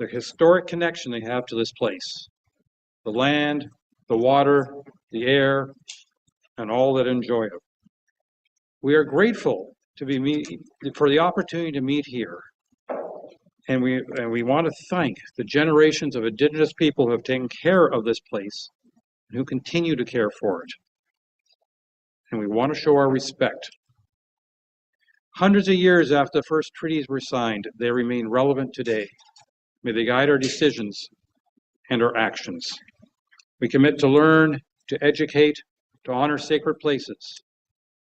the historic connection they have to this place, the land, the water, the air, and all that enjoy it. We are grateful for the opportunity to meet here. And we want to thank the generations of Indigenous people who have taken care of this place and who continue to care for it. And we want to show our respect. Hundreds of years after the first treaties were signed, they remain relevant today. May they guide our decisions and our actions. We commit to learn, to educate, to honor sacred places,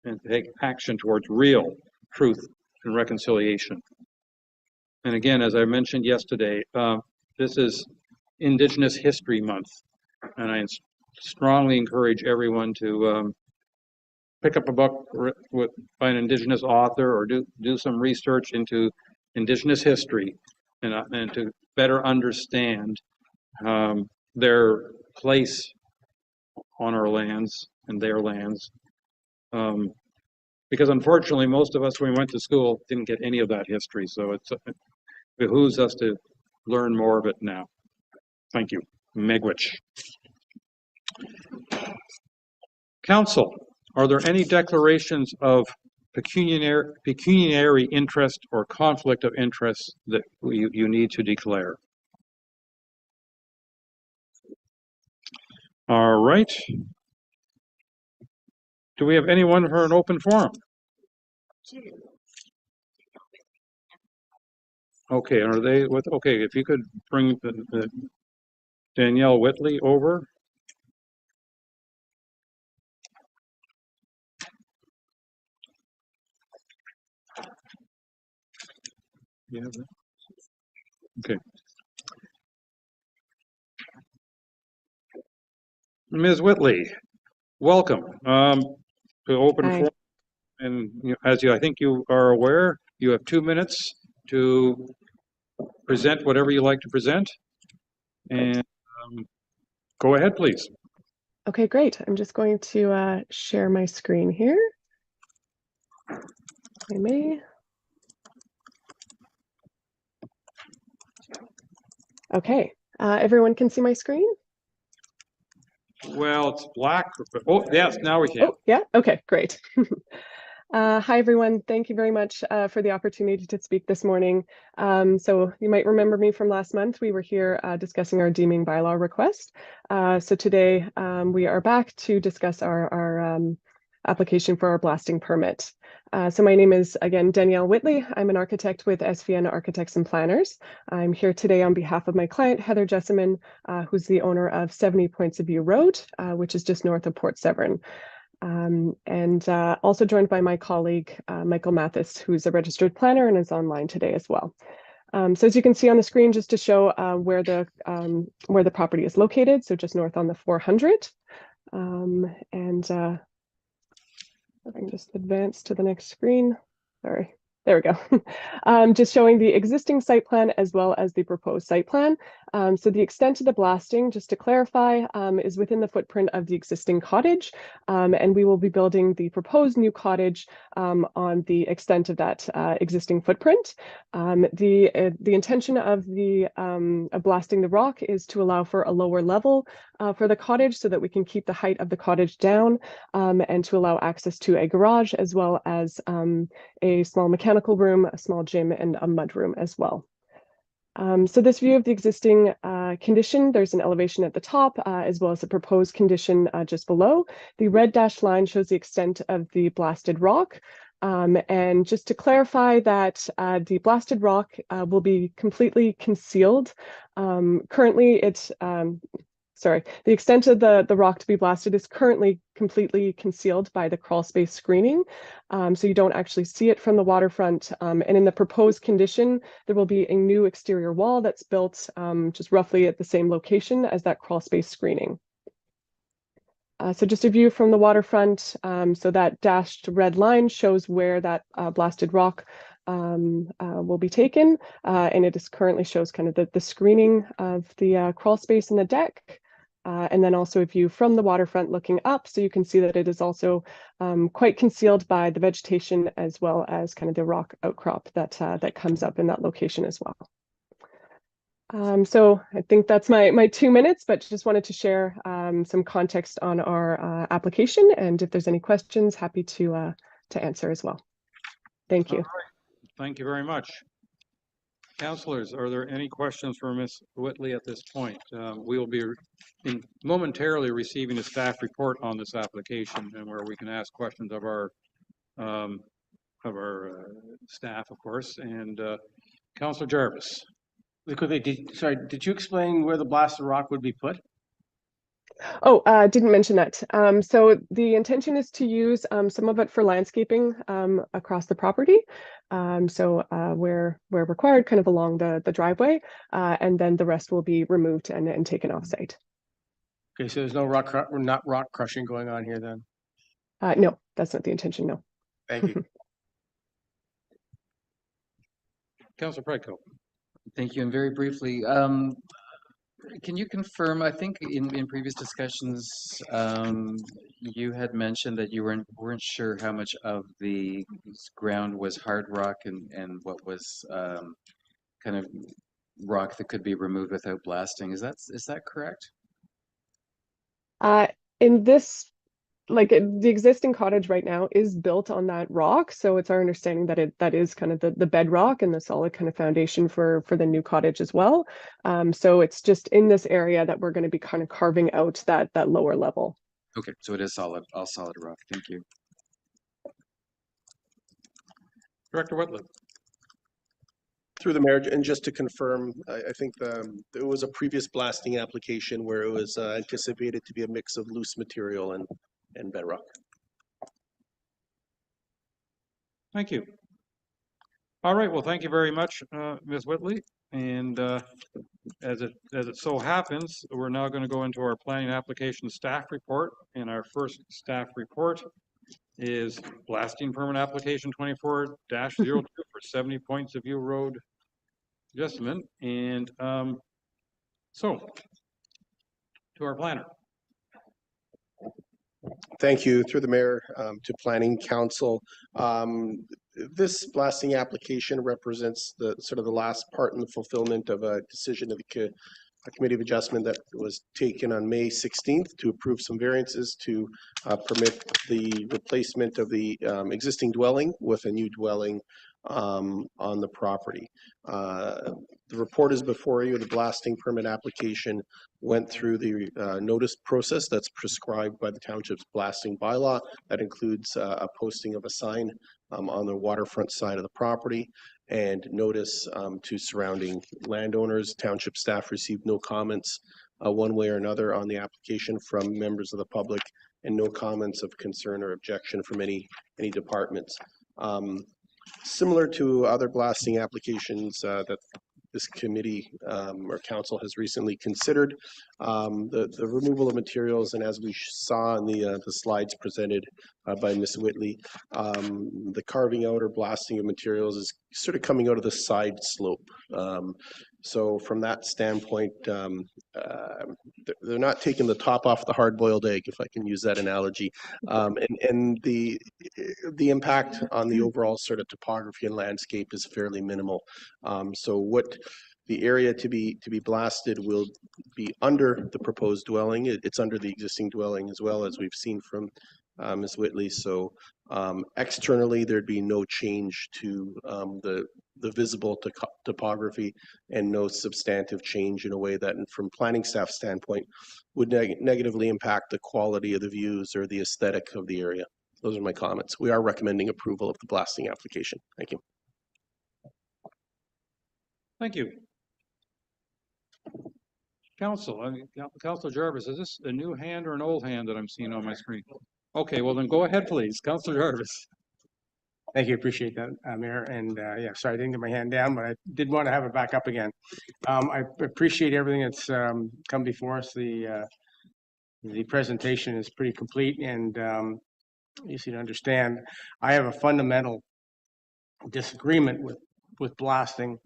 and to take action towards real truth and reconciliation. And again, as I mentioned yesterday, this is Indigenous History Month, and I strongly encourage everyone to pick up a book by an Indigenous author or do some research into Indigenous history and to better understand their place on our lands and their lands. Because unfortunately, most of us, when we went to school, didn't get any of that history. So it behooves us to learn more of it now. Thank you. Miigwech. Council, are there any declarations of pecuniary interest or conflict of interest that you need to declare? All right. Do we have anyone for an open forum? Okay, are they with? Okay, if you could bring the Danielle Whitley over. Yeah. Okay. Ms. Whitley, welcome to open forum. And I think you are aware, you have 2 minutes to present whatever you like to present. And go ahead, please. Okay, great. I'm just going to share my screen here. I may. Okay, everyone can see my screen? Well, it's black. Oh, yes, now we can. Oh, yeah? Okay, great. Hi, everyone. Thank you very much for the opportunity to speak this morning. So you might remember me from last month. We were here discussing our deeming bylaw request. So today we are back to discuss our application for our blasting permit. So my name is, again, Danielle Whitley. I'm an architect with SVN Architects and Planners. I'm here today on behalf of my client, Heather Jessiman, who's the owner of 70 Points of View Road, which is just north of Port Severn. And also joined by my colleague, Michael Mathis, who's a registered planner and is online today as well. So as you can see on the screen, just to show where the property is located, so just north on the 400. If I can just advance to the next screen. Sorry. There we go. Just showing the existing site plan as well as the proposed site plan. So the extent of the blasting, just to clarify, is within the footprint of the existing cottage, and we will be building the proposed new cottage on the extent of that existing footprint. The intention of blasting the rock is to allow for a lower level for the cottage so that we can keep the height of the cottage down and to allow access to a garage as well as a small mechanical room, a small gym, and a mud room as well. So this view of the existing condition, there's an elevation at the top as well as a proposed condition just below. The red dashed line shows the extent of the blasted rock. And just to clarify that the blasted rock will be completely concealed. Currently, the extent of the rock to be blasted is currently completely concealed by the crawl space screening. So you don't actually see it from the waterfront. And in the proposed condition, there will be a new exterior wall that's built just roughly at the same location as that crawl space screening. So just a view from the waterfront. So that dashed red line shows where that blasted rock will be taken. And it is currently shows kind of the screening of the crawl space in the deck. And then also a view from the waterfront looking up, so you can see that it is also quite concealed by the vegetation as well as kind of the rock outcrop that comes up in that location as well. So I think that's my 2 minutes, but just wanted to share some context on our application, and if there's any questions, happy to answer as well. Thank you. Thank you very much. Councillors, are there any questions for Ms. Whitley at this point? We will be momentarily receiving a staff report on this application, and where we can ask questions of our staff, of course. And Councillor Jarvis. Quickly, did you explain where the blasted rock would be put? Oh, didn't mention that. So the intention is to use some of it for landscaping across the property. So where required, kind of along the driveway, and then the rest will be removed and taken off site. Okay, so there's no not rock crushing going on here then? No, that's not the intention, no. Thank you. Councillor Predko. Thank you. And very briefly, can you confirm, I think in previous discussions, you had mentioned that you weren't sure how much of the ground was hard rock and what was kind of rock that could be removed without blasting. Is that correct? In this, like the existing cottage right now is built on that rock, so it's our understanding that that is kind of the bedrock and the solid kind of foundation for the new cottage as well. So it's just in this area that we're going to be kind of carving out that lower level. Okay, so it is all solid rock. Thank you. Director Whitley. Through the mayor, and just to confirm, I think there was a previous blasting application where it was anticipated to be a mix of loose material and bedrock. Thank you. All right, well, thank you very much, Ms. Whitley. And as it so happens, we're now going to go into our planning application staff report. And our first staff report is blasting permit application 24-02 for 70 Points of View Road, Jessiman. And so, to our planner. Thank you. Through the mayor to Planning Council. This blasting application represents the sort of the last part in the fulfillment of a decision of the Committee of Adjustment that was taken on May 16th to approve some variances to permit the replacement of the existing dwelling with a new dwelling on the property. The report is before you. The blasting permit application went through the notice process that's prescribed by the township's blasting bylaw. That includes a posting of a sign on the waterfront side of the property and notice to surrounding landowners. Township staff received no comments one way or another on the application from members of the public, and no comments of concern or objection from any departments. Similar to other blasting applications that this committee or council has recently considered, the removal of materials, and as we saw in the slides presented by Ms. Whitley, the carving out or blasting of materials is sort of coming out of the side slope. So from that standpoint, they're not taking the top off the hard-boiled egg, if I can use that analogy, and the impact on the overall sort of topography and landscape is fairly minimal. So what the area to be blasted will be under the proposed dwelling. It's under the existing dwelling as well, as we've seen from Ms. Whitley. So externally, there'd be no change to the visible topography, and no substantive change in a way that, and from planning staff standpoint, would negatively impact the quality of the views or the aesthetic of the area. Those are my comments. We are recommending approval of the blasting application. Thank you. Thank you. Council, Councilor Jarvis, is this a new hand or an old hand that I'm seeing on my screen? Okay, well then go ahead, please. Councilor Jarvis. Thank you. Appreciate that, Mayor. And yeah, sorry, I didn't get my hand down, but I did want to have it back up again. I appreciate everything that's come before us. The presentation is pretty complete and easy to understand. I have a fundamental disagreement with blasting.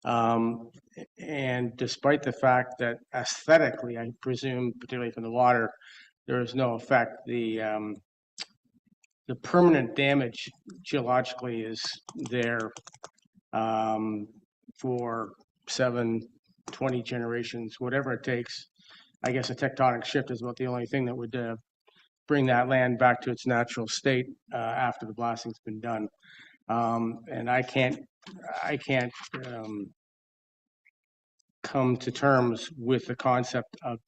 And despite the fact that aesthetically, I presume, particularly from the water, there is no effect, the permanent damage geologically is there for 7, 20 generations, whatever it takes. I guess a tectonic shift is about the only thing that would bring that land back to its natural state after the blasting's been done. And I can't come to terms with the concept of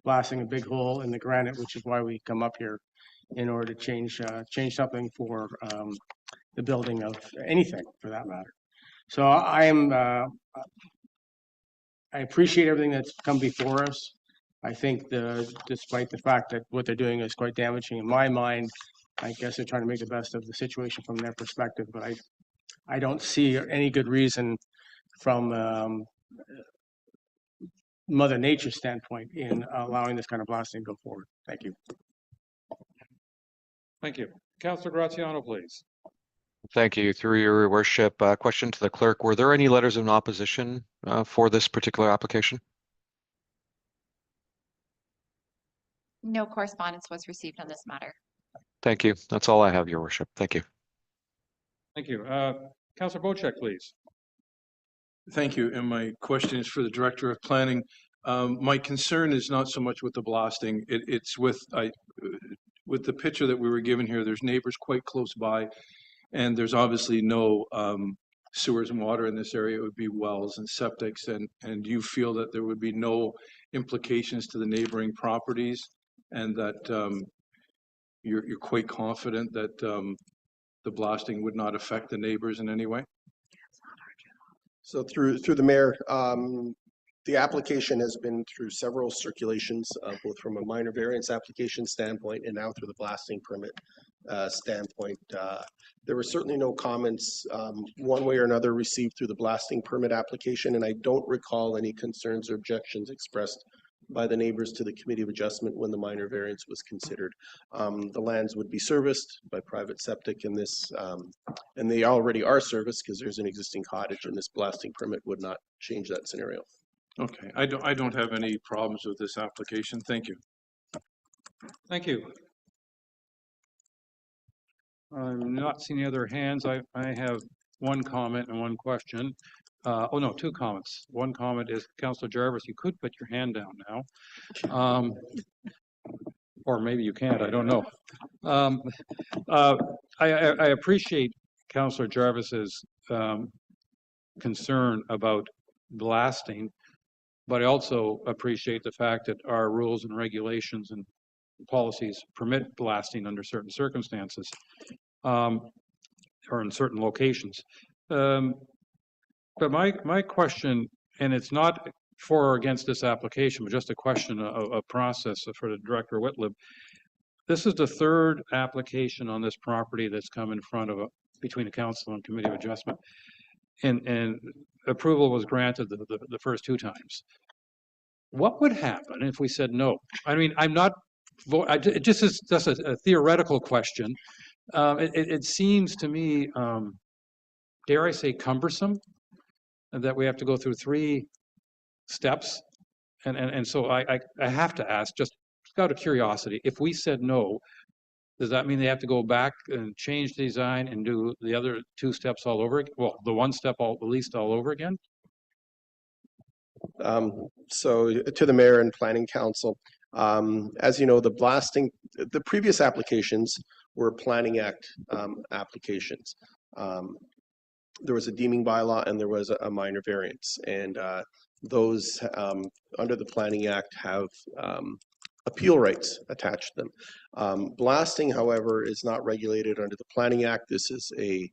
blasting a big hole in the granite, which is why we come up here in order to change something for the building of anything for that matter. So I appreciate everything that's come before us. I think despite the fact that what they're doing is quite damaging in my mind, I guess they're trying to make the best of the situation from their perspective, but I don't see any good reason from Mother Nature's standpoint in allowing this kind of blasting to go forward. Thank you. Thank you. Councillor Graziano, please. Thank you. Through your worship, question to the clerk. Were there any letters of opposition for this particular application? No correspondence was received on this matter. Thank you. That's all I have, your worship. Thank you. Thank you. Councillor Bocek, please. Thank you. And my question is for the Director of Planning. My concern is not so much with the blasting. It's with the picture that we were given here. There's neighbors quite close by, and there's obviously no sewers and water in this area. It would be wells and septics, and you feel that there would be no implications to the neighboring properties, and that you're quite confident that the blasting would not affect the neighbors in any way? So through the mayor, the application has been through several circulations, both from a minor variance application standpoint and now through the blasting permit standpoint. There were certainly no comments one way or another received through the blasting permit application, and I don't recall any concerns or objections expressed by the neighbors to the Committee of Adjustment when the minor variance was considered. The lands would be serviced by private septic in this, and they already are serviced because there's an existing cottage, and this blasting permit would not change that scenario. Okay, I don't have any problems with this application. Thank you. Thank you. I'm not seeing any other hands. I have one comment and one question. Oh no, two comments. One comment is, Councillor Jarvis, you could put your hand down now. Or maybe you can't, I don't know. I appreciate Councillor Jarvis's concern about blasting, but I also appreciate the fact that our rules and regulations and policies permit blasting under certain circumstances, or in certain locations. But my question, and it's not for or against this application, but just a question of process for the Director Whitlib. This is the third application on this property that's come in front of between the Council and Committee of Adjustment, and approval was granted the first two times. What would happen if we said no? I mean, I'm not. It just is just a theoretical question. It seems to me, dare I say, cumbersome, that we have to go through 3 steps, and so I have to ask, just out of curiosity, if we said no, does that mean they have to go back and change the design and do the other 2 steps all over again? Well, the 1 step at least all over again? So to the mayor and planning council, as you know, the previous applications were Planning Act applications. There was a deeming bylaw and there was a minor variance, and those under the Planning Act have appeal rights attached to them. Blasting, however, is not regulated under the Planning Act. This is a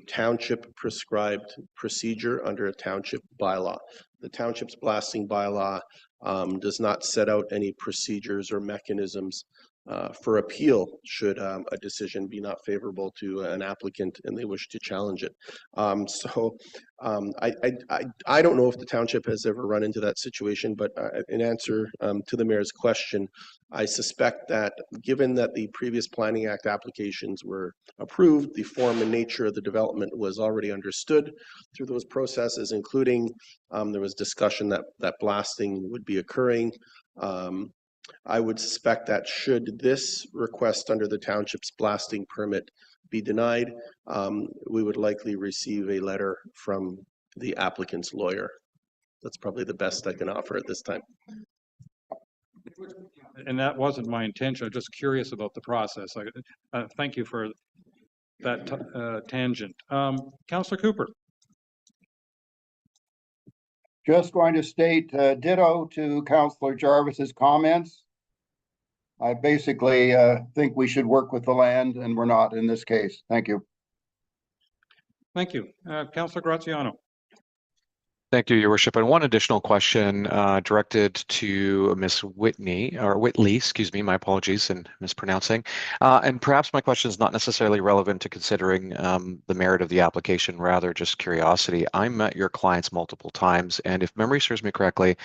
township prescribed procedure under a township bylaw. The township's blasting bylaw does not set out any procedures or mechanisms for appeal should a decision be not favorable to an applicant and they wish to challenge it. So I don't know if the township has ever run into that situation, but in answer to the mayor's question, I suspect that given that the previous Planning Act applications were approved, the form and nature of the development was already understood through those processes, including there was discussion that blasting would be occurring. I would suspect that should this request under the township's blasting permit be denied, we would likely receive a letter from the applicant's lawyer. That's probably the best I can offer at this time. And that wasn't my intention. I'm just curious about the process. Thank you for that tangent. Councillor Cooper. Just going to state ditto to Councillor Jarvis's comments. I basically think we should work with the land, and we're not in this case. Thank you. Thank you. Councillor Graziano. Thank you, Your Worship. And one additional question directed to Ms. Whitley, excuse me, my apologies in mispronouncing. And perhaps my question is not necessarily relevant to considering the merit of the application, rather just curiosity. I met your clients multiple times, and if memory serves me correctly,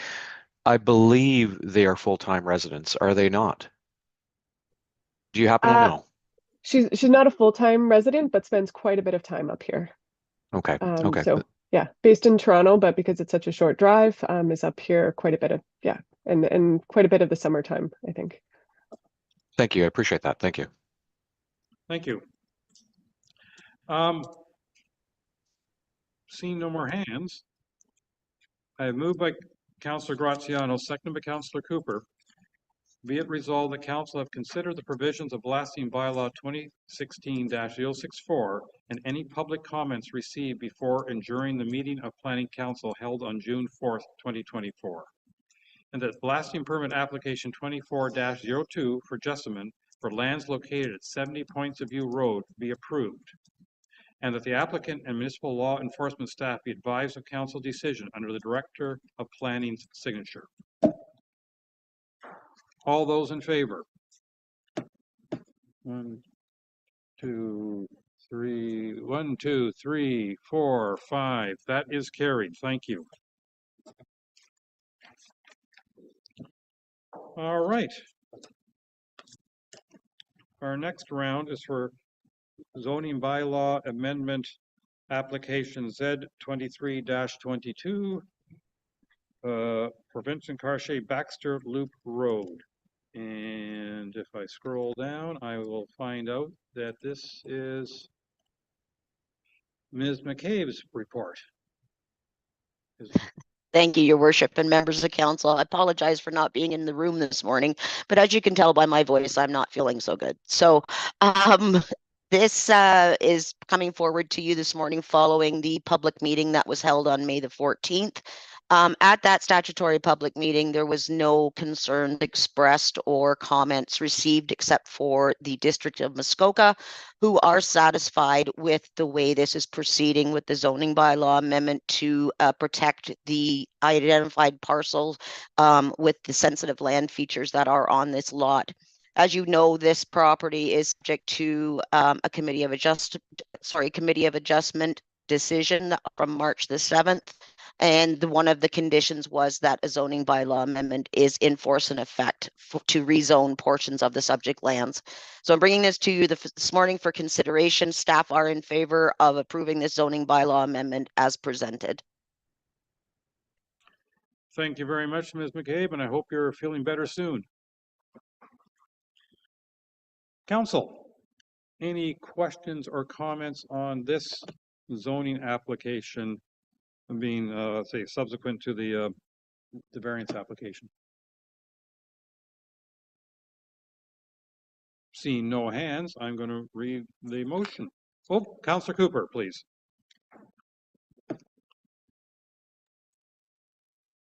I believe they are full-time residents. Are they not? Do you happen to know? She's not a full-time resident, but spends quite a bit of time up here. Okay. Okay. So yeah, based in Toronto, but because it's such a short drive, is up here quite a bit of, and quite a bit of the summertime, I think. Thank you. I appreciate that. Thank you. Thank you. Seeing no more hands, I have moved by Councillor Graziano, seconded by Councillor Cooper. Be it resolved that Council have considered the provisions of Blasting Bylaw 2016-064 and any public comments received before and during the meeting of Planning Council held on June 4th, 2024. And that blasting permit application 24-02 for Jessiman for lands located at 70 Points of View Road be approved. And that the applicant and municipal law enforcement staff be advised of Council decision under the Director of Planning's signature. All those in favor? 1, 2, 3, 1, 2, 3, 4, 5. That is carried. Thank you. All right. Our next round is for zoning bylaw amendment application Z23-22 for Vincent Cartier Baxter Loop Road. And if I scroll down, I will find out that this is Ms. McCabe's report. Thank you, Your Worship, and members of council. I apologize for not being in the room this morning, but as you can tell by my voice, I'm not feeling so good. So this is coming forward to you this morning following the public meeting that was held on May the 14th. At that statutory public meeting, there was no concerns expressed or comments received except for the District of Muskoka, who are satisfied with the way this is proceeding with the zoning bylaw amendment to protect the identified parcels with the sensitive land features that are on this lot. As you know, this property is subject to a committee of adjustment decision from March the 7th. And one of the conditions was that a zoning bylaw amendment is in force and effect to rezone portions of the subject lands. So I'm bringing this to you this morning for consideration. Staff are in favor of approving this zoning bylaw amendment as presented. Thank you very much, Ms. McCabe, and I hope you're feeling better soon. Council, any questions or comments on this zoning application being, say, subsequent to the variance application? Seeing no hands, I'm going to read the motion. Oh, Councillor Cooper, please.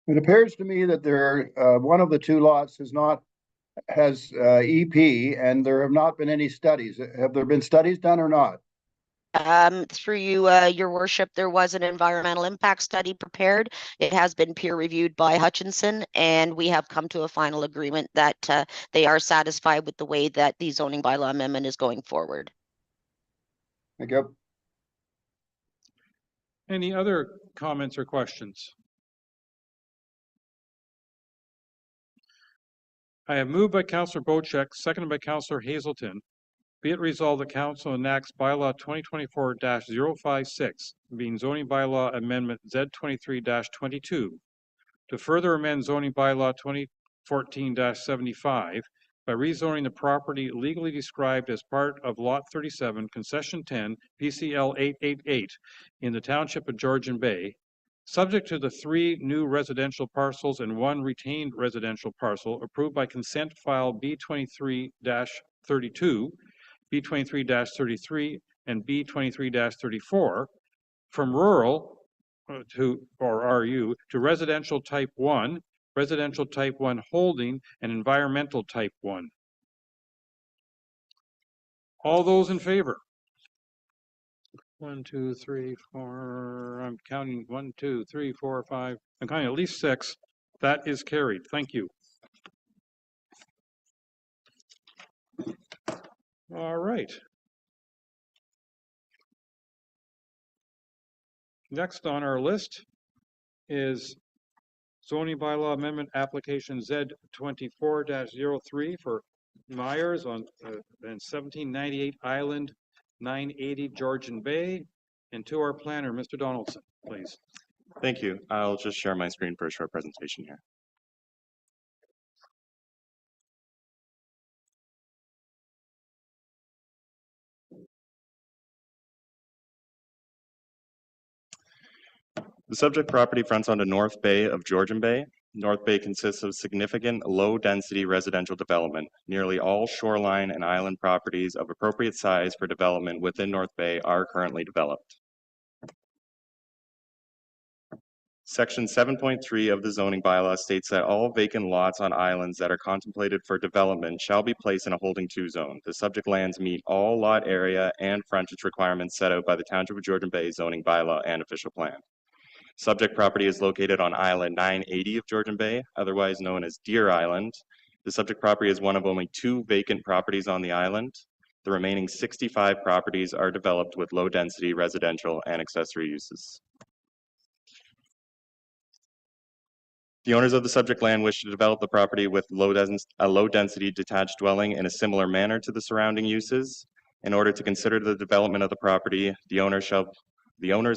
It appears to me that there one of the two lots has EP, and there have not been any studies. Have there been studies done or not? Through you, Your Worship, there was an environmental impact study prepared. It has been peer reviewed by Hutchinson, and we have come to a final agreement that they are satisfied with the way that the zoning bylaw amendment is going forward. Thank you. Any other comments or questions? I have moved by Councillor Bocek, seconded by Councillor Hazelton. Be it resolved that Council enacts Bylaw 2024-056, being zoning bylaw amendment Z23-22, to further amend zoning bylaw 2014-75 by rezoning the property legally described as part of Lot 37, Concession 10, PCL 888 in the Township of Georgian Bay, Subject to the 3 new residential parcels and 1 retained residential parcel approved by consent file B23-32, B23-33, and B23-34 from rural RU to residential type 1, residential type 1 holding, and environmental type 1. All those in favor? 1, 2, 3, 4. I'm counting 1, 2, 3, 4, 5. I'm counting at least 6. That is carried. Thank you. All right. Next on our list is zoning bylaw amendment application Z24-03 for Myers on 1798 Island, 980 Georgian Bay. And to our planner, Mr. Donaldson, please. Thank you. I'll just share my screen for a short presentation here. The subject property fronts onto North Bay of Georgian Bay. North Bay consists of significant low-density residential development. Nearly all shoreline and island properties of appropriate size for development within North Bay are currently developed. Section 7.3 of the zoning bylaw states that all vacant lots on islands that are contemplated for development shall be placed in a holding 2 zone. The subject lands meet all lot area and frontage requirements set out by the Township of Georgian Bay zoning bylaw and official plan. Subject property is located on Island 980 of Georgian Bay, otherwise known as Deer Island. The subject property is one of only 2 vacant properties on the island. The remaining 65 properties are developed with low-density residential and accessory uses. The owners of the subject land wish to develop the property with a low-density detached dwelling in a similar manner to the surrounding uses. In order to consider the development of the property, the owners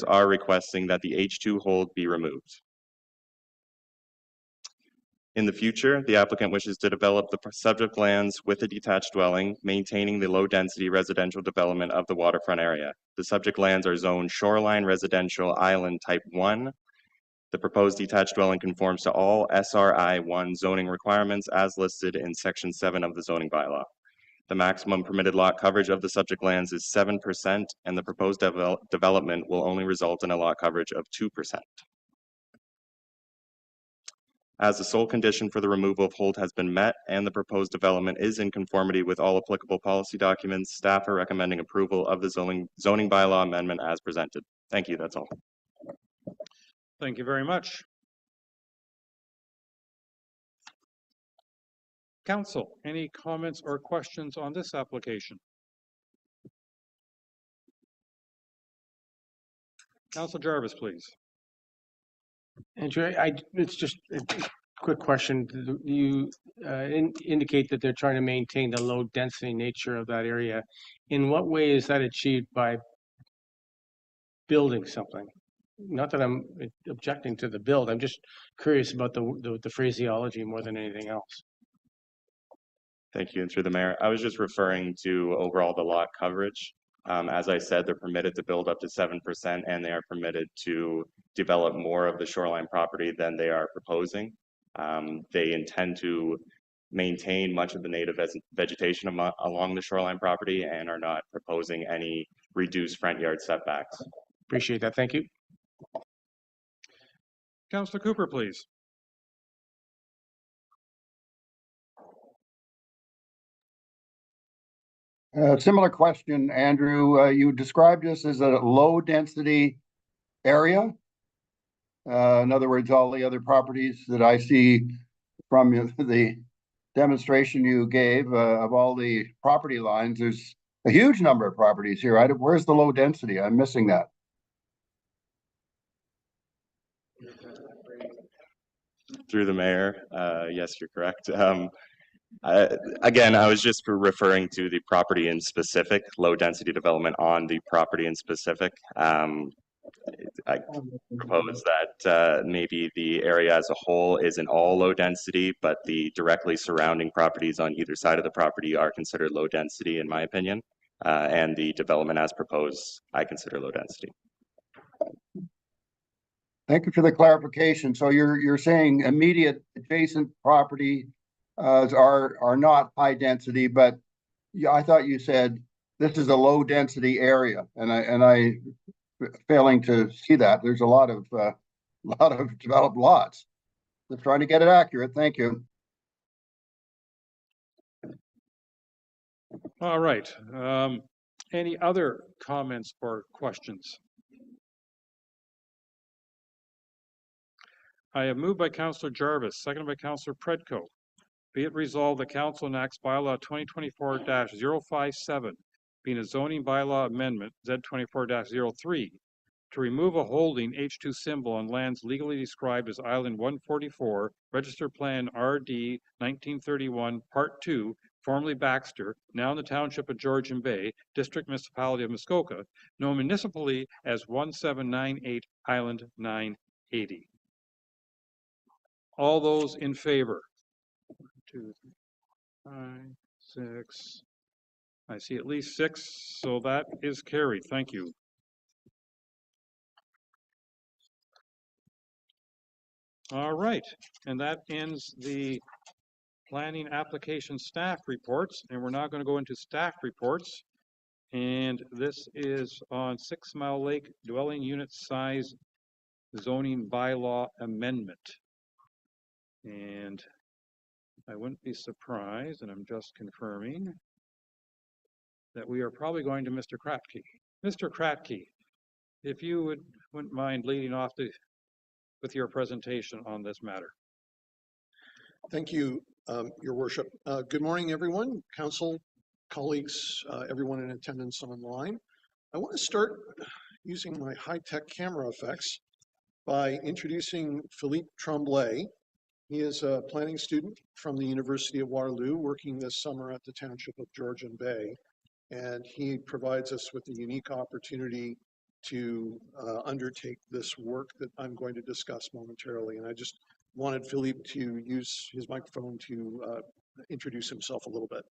are requesting that the H2 hold be removed. In the future, the applicant wishes to develop the subject lands with a detached dwelling, maintaining the low-density residential development of the waterfront area. The subject lands are zoned shoreline residential island type 1. The proposed detached dwelling conforms to all SRI 1 zoning requirements as listed in Section 7 of the zoning bylaw. The maximum permitted lot coverage of the subject lands is 7%, and the proposed development will only result in a lot coverage of 2%. As the sole condition for the removal of hold has been met and the proposed development is in conformity with all applicable policy documents, staff are recommending approval of the zoning bylaw amendment as presented. Thank you, that's all. Thank you very much. Council, any comments or questions on this application? Council Jarvis, please. Andrew, it's just a quick question. You indicate that they're trying to maintain the low density nature of that area. In what way is that achieved by building something? Not that I'm objecting to the build. I'm just curious about the phraseology more than anything else. Thank you, and through the mayor, I was just referring to overall the lot coverage. As I said, they're permitted to build up to 7%, and they are permitted to develop more of the shoreline property than they are proposing. They intend to maintain much of the native vegetation along the shoreline property and are not proposing any reduced front yard setbacks. Appreciate that. Thank you. Councillor Cooper, please. Similar question, Andrew. You described this as a low density area. In other words, all the other properties that I see from the demonstration you gave of all the property lines, there's a huge number of properties here. Where's the low density? I'm missing that. Through the mayor, yes, you're correct. Again, I was just referring to the property in specific, low density development on the property in specific. I propose that maybe the area as a whole isn't all low density, but the directly surrounding properties on either side of the property are considered low density, in my opinion. And the development as proposed, I consider low density. Thank you for the clarification. So you're saying immediate adjacent property are not high density, but yeah, I thought you said this is a low density area, and I failing to see that. There's a lot of developed lots. Just trying to get it accurate. Thank you. All right. Any other comments or questions? I have moved by Councillor Jarvis, seconded by Councillor Predko. Be it resolved, the council enacts bylaw 2024-057, being a zoning bylaw amendment, Z24-03, to remove a holding H2 symbol on lands legally described as Island 144, Register Plan RD 1931, Part 2, formerly Baxter, now in the Township of Georgian Bay, District Municipality of Muskoka, known municipally as 1798 Island 980. All those in favor? 2, 5, 6. I see at least 6, so that is carried. Thank you. All right, and that ends the planning application staff reports, and we're now going to go into staff reports. And this is on 6 Mile Lake dwelling unit size zoning bylaw amendment. And I wouldn't be surprised, and I'm just confirming, that we are probably going to Mr. Kratke. Mr. Kratke, if you wouldn't mind leading off with your presentation on this matter. Thank you, Your Worship. Good morning, everyone, council, colleagues, everyone in attendance online. I want to start using my high-tech camera effects by introducing Philippe Tremblay. He is a planning student from the University of Waterloo, working this summer at the Township of Georgian Bay. And he provides us with a unique opportunity to undertake this work that I'm going to discuss momentarily. And I just wanted Philippe to use his microphone to introduce himself a little bit.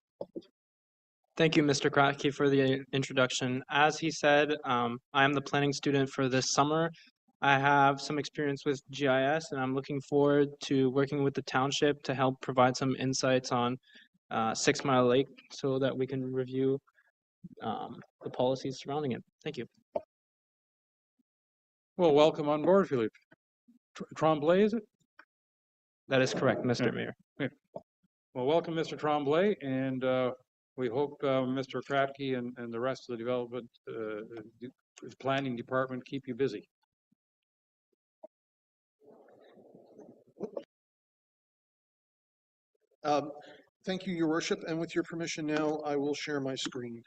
Thank you, Mr. Kratke, for the introduction. As he said, I am the planning student for this summer. I have some experience with GIS, and I'm looking forward to working with the township to help provide some insights on 6 Mile Lake so that we can review the policies surrounding it. Thank you. Well, welcome on board, Philippe. Tremblay, is it? That is correct, Mr. Mayor. Well, welcome, Mr. Tremblay, and we hope Mr. Kratke and the rest of the development planning department keep you busy. Thank you, Your Worship, and with your permission now, I will share my screen.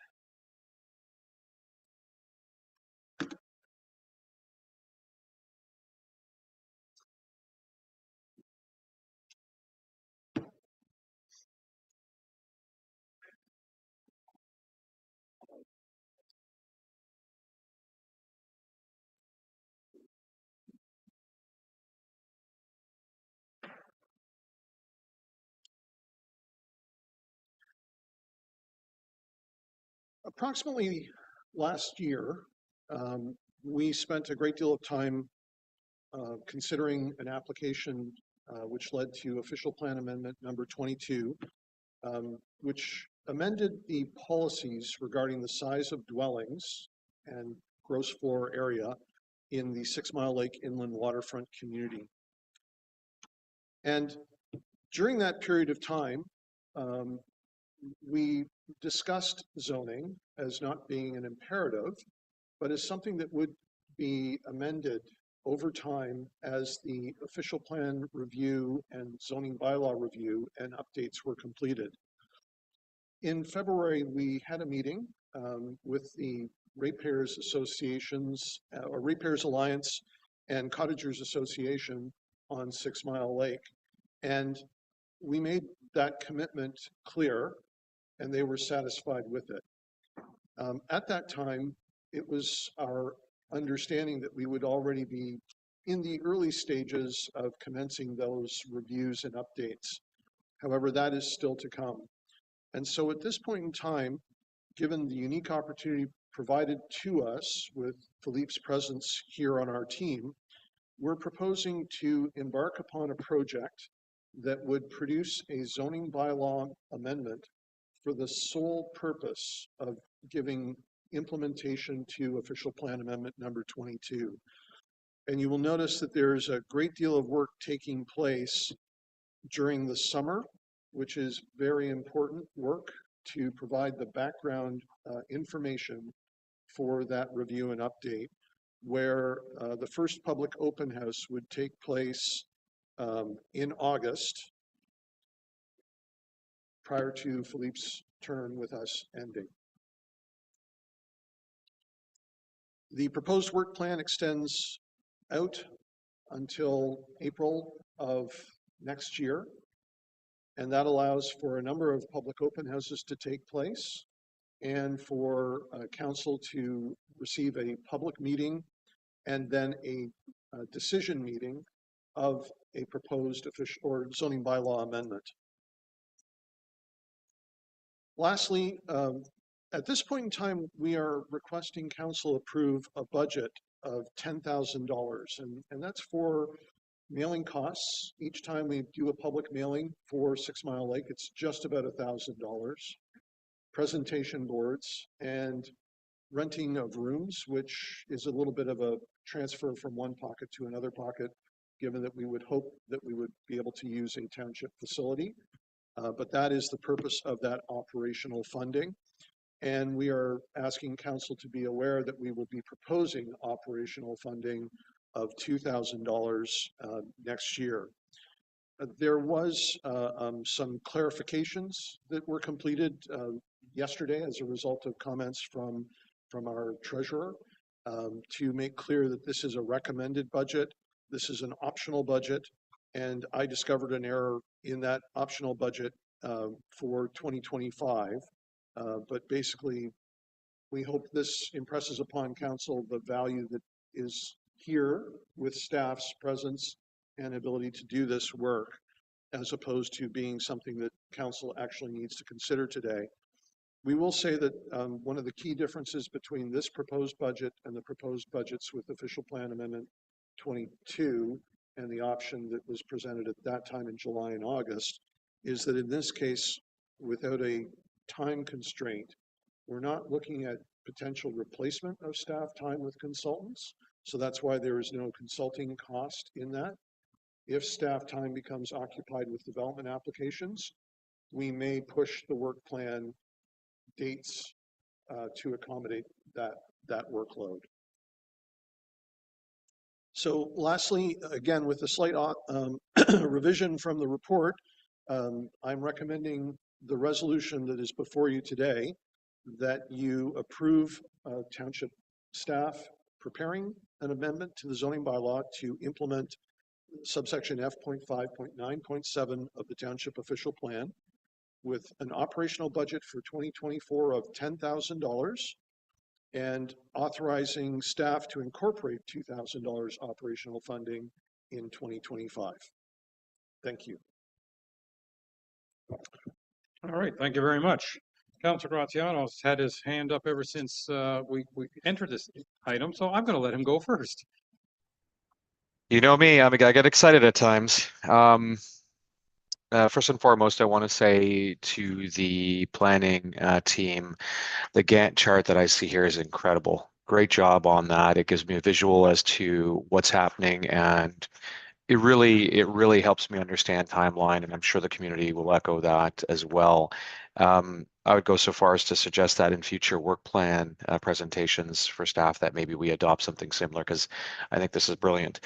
Approximately last year, we spent a great deal of time considering an application which led to official plan amendment number 22, which amended the policies regarding the size of dwellings and gross floor area in the 6 Mile Lake inland waterfront community. And during that period of time, we discussed zoning as not being an imperative, but as something that would be amended over time as the official plan review and zoning bylaw review and updates were completed. In February, we had a meeting with the Ratepayers Associations, or Ratepayers Alliance and Cottagers Association on 6 Mile Lake. And we made that commitment clear, and they were satisfied with it. At that time, it was our understanding that we would already be in the early stages of commencing those reviews and updates. However, that is still to come. And so at this point in time, given the unique opportunity provided to us with Philippe's presence here on our team, we're proposing to embark upon a project that would produce a zoning bylaw amendment for the sole purpose of giving implementation to official plan amendment number 22. And you will notice that there's a great deal of work taking place during the summer, which is very important work to provide the background information for that review and update, where the first public open house would take place in August, prior to Philippe's term with us ending. The proposed work plan extends out until April of next year, and that allows for a number of public open houses to take place and for council to receive a public meeting and then a decision meeting of a proposed official or zoning bylaw amendment. Lastly, at this point in time, we are requesting council approve a budget of $10,000, and that's for mailing costs. Each time we do a public mailing for 6 Mile Lake, it's just about $1,000. Presentation boards and renting of rooms, which is a little bit of a transfer from one pocket to another pocket, given that we would hope that we would be able to use a township facility. But that is the purpose of that operational funding. And we are asking council to be aware that we will be proposing operational funding of $2,000 next year. There was some clarifications that were completed yesterday as a result of comments from our treasurer to make clear that this is a recommended budget. This is an optional budget. And I discovered an error in that optional budget for 2025. But basically, we hope this impresses upon council the value that is here with staff's presence and ability to do this work, as opposed to being something that council actually needs to consider today. We will say that one of the key differences between this proposed budget and the proposed budgets with official plan amendment 22 and the option that was presented at that time in July and August is that in this case, without a time constraint, we're not looking at potential replacement of staff time with consultants. So that's why there is no consulting cost in that. If staff time becomes occupied with development applications, we may push the work plan dates to accommodate that workload. So lastly, again, with a slight revision from the report, I'm recommending the resolution that is before you today, that you approve township staff preparing an amendment to the zoning bylaw to implement subsection F.5.9.7 of the township official plan with an operational budget for 2024 of $10,000 and authorizing staff to incorporate $2,000 operational funding in 2025. Thank you. All right, thank you very much. Councilor Graziano's had his hand up ever since we entered this item, so I'm going to let him go first. You know me, I get excited at times. First and foremost, I want to say to the planning team, the Gantt chart that I see here is incredible. Great job on that. It gives me a visual as to what's happening, and it really helps me understand timeline, and I'm sure the community will echo that as well. I would go so far as to suggest that in future work plan presentations for staff that maybe we adopt something similar, because I think this is brilliant.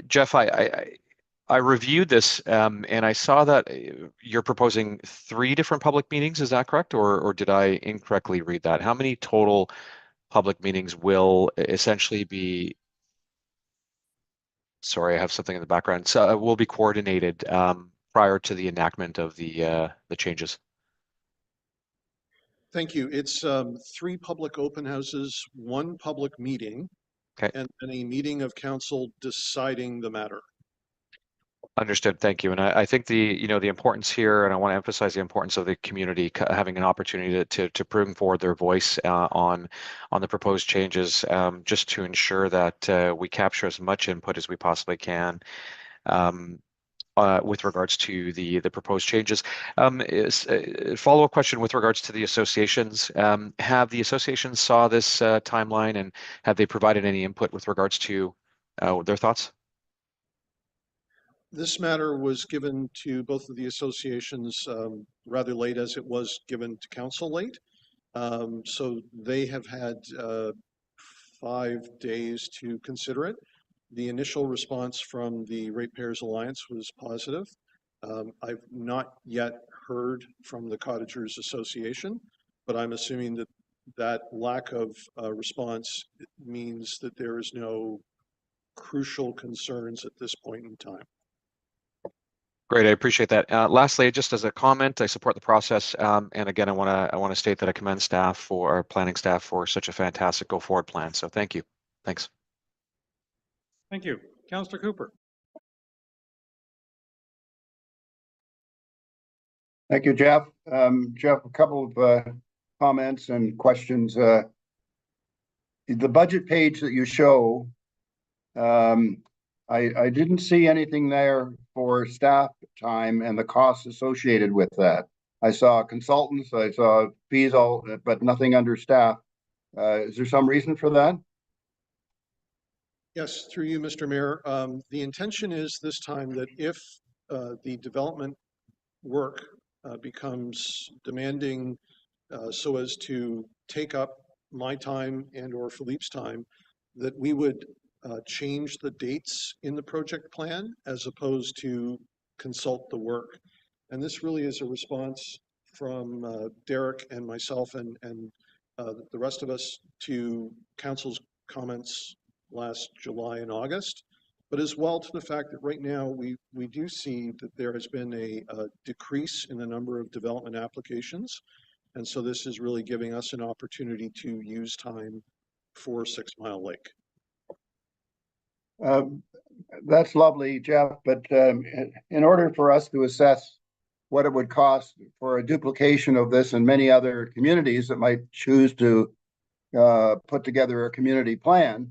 Jeff, I reviewed this and I saw that you're proposing 3 different public meetings. Is that correct? Or did I incorrectly read that? How many total public meetings will essentially be, sorry, I have something in the background, so will be coordinated prior to the enactment of the changes? Thank you. It's 3 public open houses, 1 public meeting, Okay. and a meeting of council deciding the matter. Understood. Thank you. And I think the importance here, and I want to emphasize the importance of the community having an opportunity to bring forward their voice on the proposed changes, just to ensure that we capture as much input as we possibly can. With regards to the proposed changes. Follow-up question with regards to the associations. Have the associations saw this timeline, and have they provided any input with regards to their thoughts? This matter was given to both of the associations rather late, as it was given to council late. So they have had 5 days to consider it. The initial response from the Ratepayers Alliance was positive. I've not yet heard from the Cottagers Association, but I'm assuming that that lack of response means that there is no crucial concerns at this point in time. Great, I appreciate that. Lastly, just as a comment, I support the process, and again, I want to state that I commend staff for our planning staff for such a fantastic go forward plan. So thank you. Thanks. Thank you. Councillor Cooper. Thank you, Jeff. Jeff, a couple of comments and questions. The budget page that you show, I didn't see anything there for staff time and the costs associated with that. I saw consultants, I saw fees, but nothing under staff. Is there some reason for that? Yes, through you, Mr. Mayor. The intention is this time that if the development work becomes demanding so as to take up my time and or Philippe's time, that we would change the dates in the project plan as opposed to consult the work. And this really is a response from Derek and myself and the rest of us to council's comments last July and August, but as well to the fact that right now we do see that there has been a decrease in the number of development applications. And so this is really giving us an opportunity to use time for 6 Mile Lake. That's lovely, Jeff, but in order for us to assess what it would cost for a duplication of this in many other communities that might choose to put together a community plan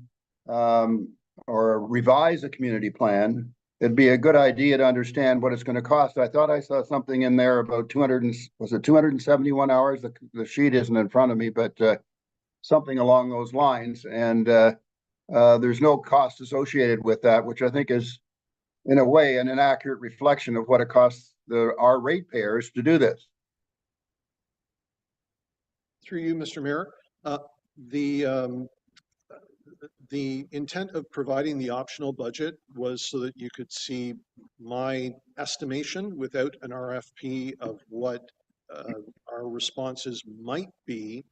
or revise a community plan, it'd be a good idea to understand what it's going to cost. I thought I saw something in there about 271 hours? The sheet isn't in front of me, but something along those lines. And there's no cost associated with that, which I think is, in a way, an inaccurate reflection of what it costs our ratepayers to do this. Through you, Mr. Mayor, the intent of providing the optional budget was so that you could see my estimation without an RFP of what our responses might be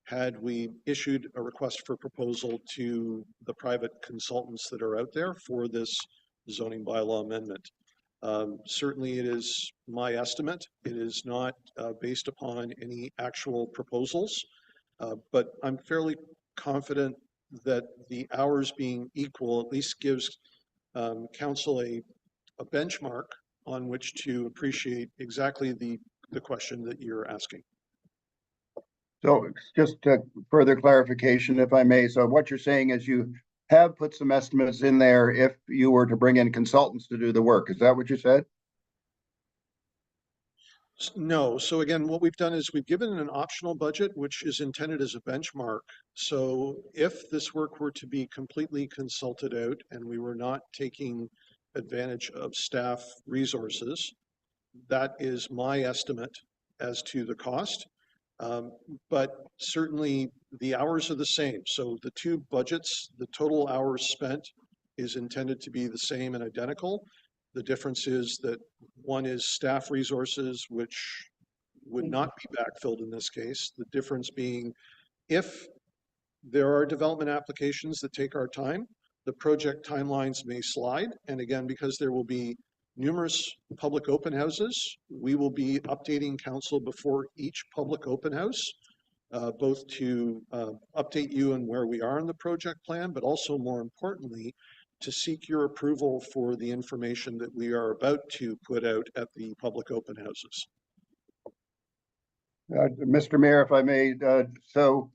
had we issued a request for proposal to the private consultants that are out there for this zoning bylaw amendment. Certainly it is my estimate. It is not based upon any actual proposals, but I'm fairly confident that the hours being equal at least gives council a benchmark on which to appreciate exactly the question that you're asking. So just further clarification, if I may. So what you're saying is you have put some estimates in there if you were to bring in consultants to do the work. Is that what you said? No. So again, what we've done is we've given an optional budget, which is intended as a benchmark. So if this work were to be completely consulted out and we were not taking advantage of staff resources, that is my estimate as to the cost. But certainly the hours are the same. So the two budgets, the total hours spent is intended to be the same and identical. The difference is that one is staff resources, which would not be backfilled in this case. The difference being if there are development applications that take our time, the project timelines may slide. And again, because there will be numerous public open houses, we will be updating council before each public open house, both to update you on where we are in the project plan, but also more importantly, to seek your approval for the information that we are about to put out at the public open houses. Mr. Mayor, if I may, so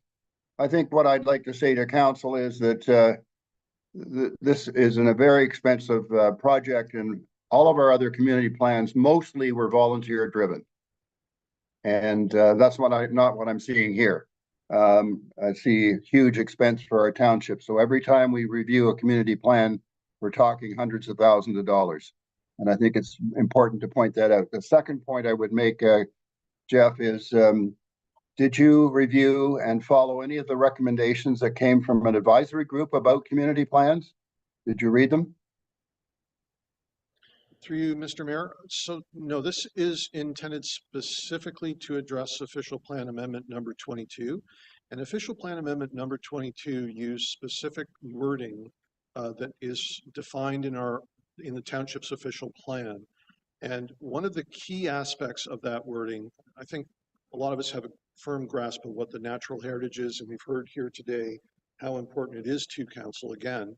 I think what I'd like to say to council is that this is a very expensive project, and all of our other community plans mostly were volunteer driven. And that's not what I'm seeing here. I see huge expense for our township. So every time we review a community plan, we're talking hundreds of thousands of dollars. And I think it's important to point that out. The second point I would make, Jeff, is did you review and follow any of the recommendations that came from an advisory group about community plans? Did you read them? Through you, Mr. Mayor. So no, this is intended specifically to address official plan amendment number 22. And official plan amendment number 22 used specific wording that is defined in the township's official plan. And one of the key aspects of that wording, I think a lot of us have a firm grasp of what the natural heritage is, and we've heard here today how important it is to council again.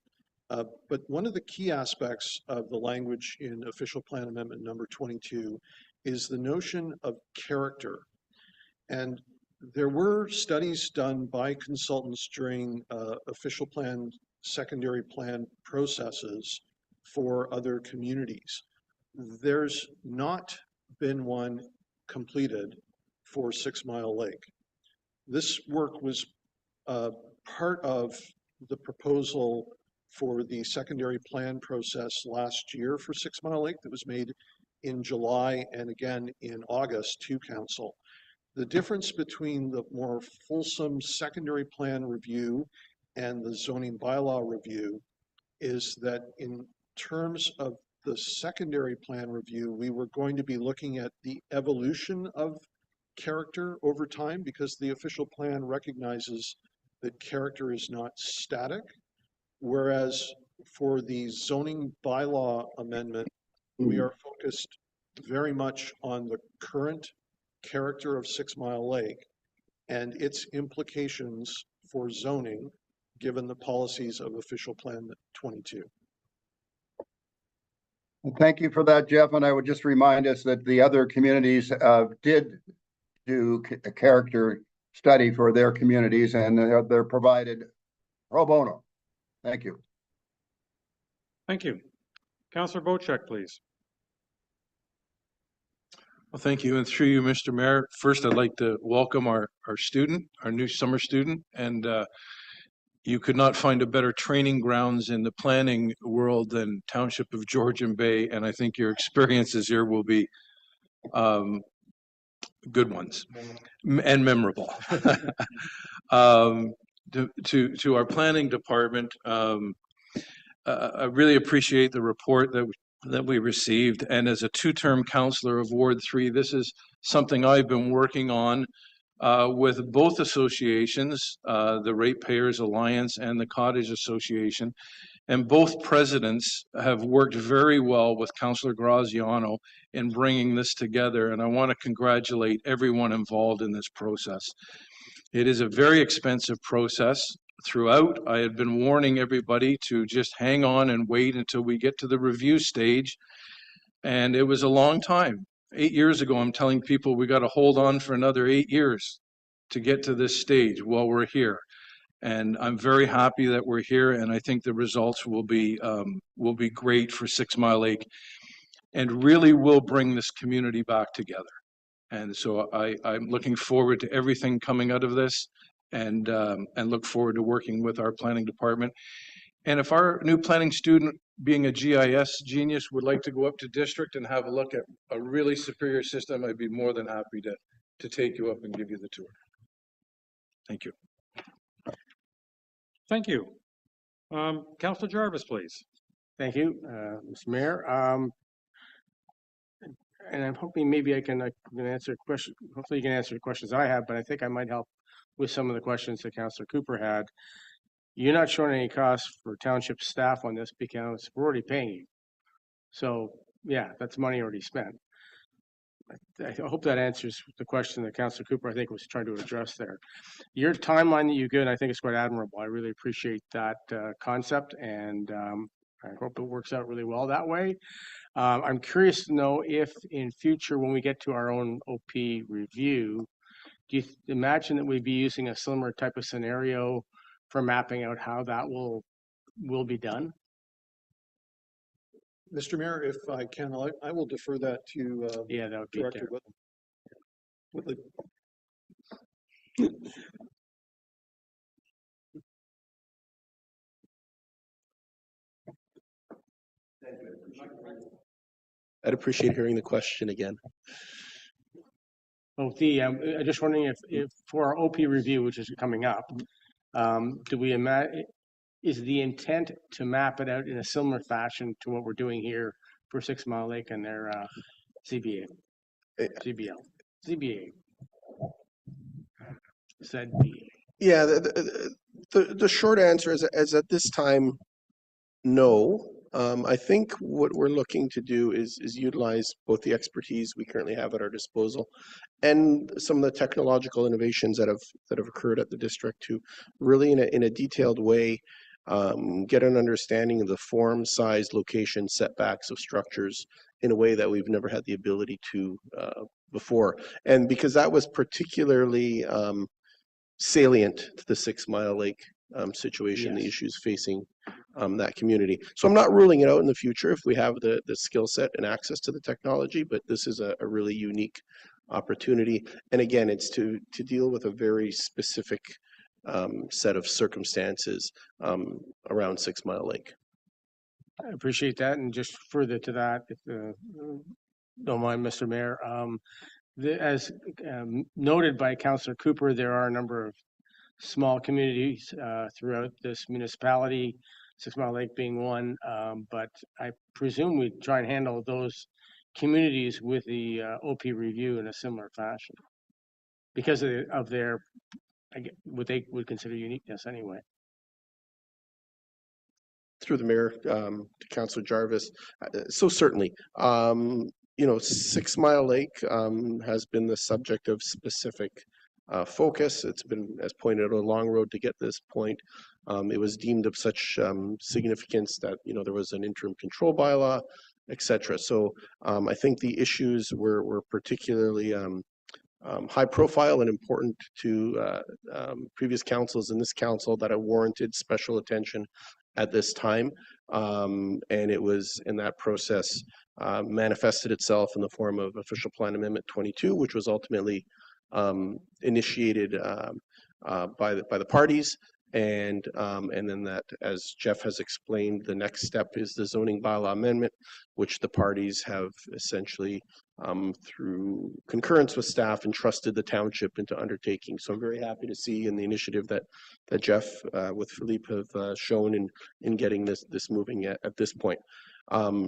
But one of the key aspects of the language in official plan amendment number 22 is the notion of character. And there were studies done by consultants during official plan, secondary plan processes for other communities. There's not been one completed for 6 Mile Lake. This work was part of the proposal for the secondary plan process last year for 6 Mile Lake that was made in July and again in August to council. The difference between the more fulsome secondary plan review and the zoning bylaw review is that in terms of the secondary plan review, we were going to be looking at the evolution of character over time, because the official plan recognizes that character is not static. Whereas for the zoning bylaw amendment, we are focused very much on the current character of 6 Mile Lake and its implications for zoning, given the policies of official plan 22. Thank you for that, Jeff. And I would just remind us that the other communities did do a character study for their communities, and they're provided pro bono. Thank you. Thank you. Councillor Bocek, please. Well, thank you. And through you, Mr. Mayor, first I'd like to welcome our student, our new summer student. And you could not find a better training grounds in the planning world than Township of Georgian Bay. And I think your experiences here will be good ones and memorable. To our planning department, I really appreciate the report that we received. And as a two-term councillor of Ward 3, this is something I've been working on with both associations, the Ratepayers Alliance and the Cottage Association. And both presidents have worked very well with Councillor Graziano in bringing this together. And I want to congratulate everyone involved in this process. It is a very expensive process. Throughout, I had been warning everybody to just hang on and wait until we get to the review stage. And it was a long time. 8 years ago, I'm telling people we got to hold on for another 8 years to get to this stage. Well, we're here. And I'm very happy that we're here, and I think the results will be great for 6 Mile Lake, and really will bring this community back together. And so I'm looking forward to everything coming out of this, and look forward to working with our planning department. And if our new planning student, being a GIS genius, would like to go up to district and have a look at a really superior system, I'd be more than happy to take you up and give you the tour. Thank you. Thank you. Councillor Jarvis, please. Thank you, Mr. Mayor. And I'm hoping maybe I can answer a question. Hopefully you can answer the questions I have, but I think I might help with some of the questions that Councillor Cooper had. You're not showing any costs for township staff on this because we're already paying you. So yeah, that's money already spent. I hope that answers the question that Councillor Cooper, I think, was trying to address there. Your timeline that you give, I think, is quite admirable. I really appreciate that concept, and I hope it works out really well that way. I'm curious to know if in future, when we get to our own OP review, do you imagine that we'd be using a similar type of scenario for mapping out how that will be done? Mr. Mayor, if I can, I will defer that to Yeah, that would be Director good. Whitley. I'd appreciate hearing the question again. Oh, I'm just wondering if for our OP review, which is coming up, do we is the intent to map it out in a similar fashion to what we're doing here for 6 Mile Lake and their ZBA? Yeah, the short answer is at this time, no. I think what we're looking to do is utilize both the expertise we currently have at our disposal and some of the technological innovations that have occurred at the district to really in a detailed way get an understanding of the form, size, location, setbacks of structures in a way that we've never had the ability to before. And because that was particularly salient to the 6 Mile Lake situation, the issues facing that community. So I'm not ruling it out in the future if we have the skill set and access to the technology, but this is a really unique opportunity. And again, it's to deal with a very specific set of circumstances around 6 Mile Lake. I appreciate that. And just further to that, if don't mind, Mr. Mayor, as noted by Councillor Cooper, there are a number of small communities throughout this municipality, 6 Mile Lake being one, but I presume we try and handle those communities with the OP review in a similar fashion because of their, what they would consider uniqueness anyway. Through the mayor to Councillor Jarvis, so certainly, 6 Mile Lake has been the subject of specific focus. It's been, as pointed out, a long road to get this point. It was deemed of such significance that there was an interim control bylaw, etc. So I think the issues were particularly high profile and important to previous councils and this council that have warranted special attention at this time. And it was in that process manifested itself in the form of Official Plan Amendment 22, which was ultimately initiated by the parties, and then that, as Jeff has explained, the next step is the zoning bylaw amendment, which the parties have essentially through concurrence with staff entrusted the township into undertaking. So I'm very happy to see in the initiative that Jeff with Philippe have shown in getting this moving at this point.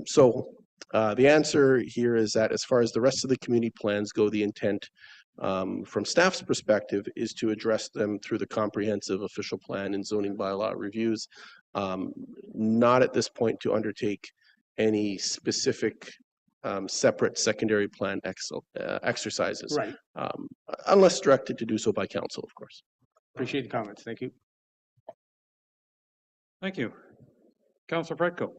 So the answer here is that as far as the rest of the community plans go, the intent from staff's perspective is to address them through the comprehensive official plan and zoning bylaw reviews, not at this point to undertake any specific separate secondary plan exercises, right? Unless directed to do so by council, of course. Appreciate the comments. Thank you. Thank you. Councillor Pretko.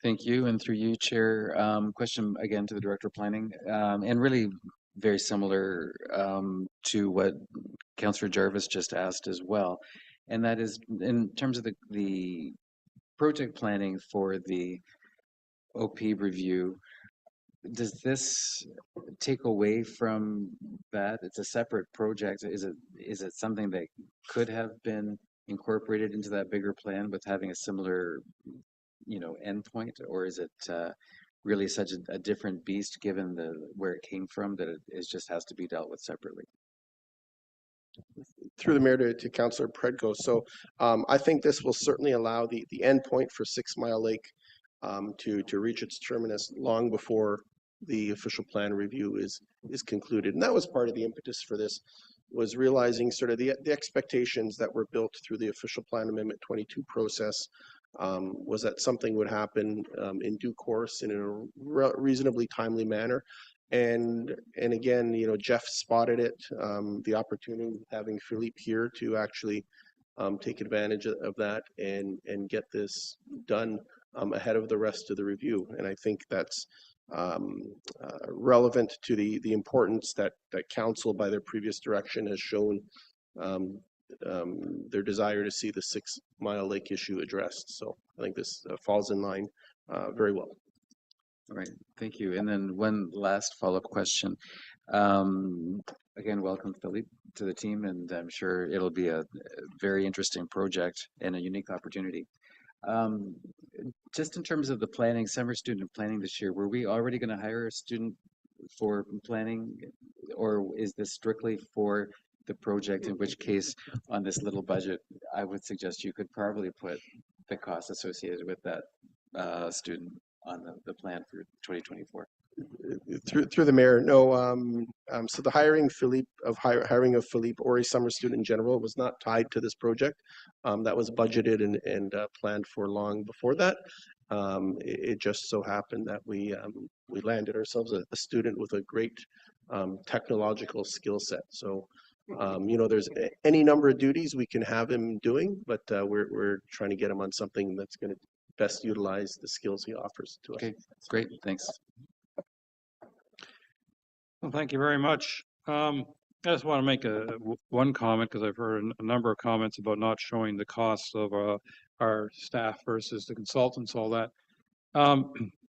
Thank you, and through you, Chair. Question again to the Director of Planning, and really very similar to what Councillor Jarvis just asked as well, and that is in terms of the project planning for the OP review. Does this take away from that? It's a separate project. Is it something that could have been incorporated into that bigger plan with having a similar endpoint, or is it really such a different beast given where it came from that it just has to be dealt with separately? Through the mayor to Councillor Predko. So I think this will certainly allow the endpoint for 6 Mile Lake to reach its terminus long before the official plan review is concluded. And that was part of the impetus for this, was realizing sort of the expectations that were built through the official plan amendment 22 process, was that something would happen in due course in a reasonably timely manner. And again, Jeff spotted it, the opportunity of having Philippe here to actually take advantage of that and get this done ahead of the rest of the review. And I think that's relevant to the importance that council, by their previous direction, has shown their desire to see the 6 Mile Lake issue addressed. So I think this falls in line very well. All right, thank you. And then one last follow-up question. Again, welcome, Philippe, to the team, and I'm sure it'll be a very interesting project and a unique opportunity. Just in terms of the planning, summer student planning this year, were we already going to hire a student for planning, or is this strictly for the project, in which case on this little budget, I would suggest you could probably put the costs associated with that student on the plan for 2024. Through the mayor, no. So the hiring of Philippe or a summer student in general was not tied to this project. That was budgeted and planned for long before that. It just so happened that we landed ourselves a student with a great technological skill set. So there's any number of duties we can have him doing, but we're trying to get him on something that's going to best utilize the skills he offers to us. Okay, great, thanks. Well, thank you very much. I just want to make one comment, because I've heard a number of comments about not showing the costs of our staff versus the consultants, all that.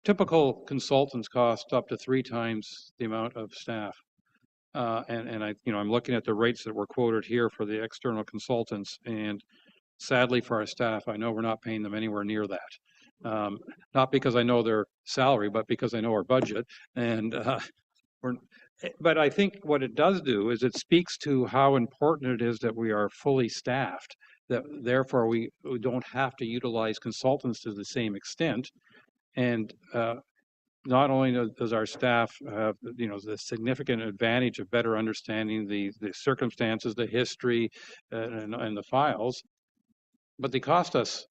Typical consultants cost up to 3 times the amount of staff. And I'm looking at the rates that were quoted here for the external consultants, and sadly for our staff, I know we're not paying them anywhere near that. Not because I know their salary, but because I know our budget. And but I think what it does do is it speaks to how important it is that we are fully staffed, that therefore we don't have to utilize consultants to the same extent. And not only does our staff have the significant advantage of better understanding the circumstances, the history, and the files, but they cost us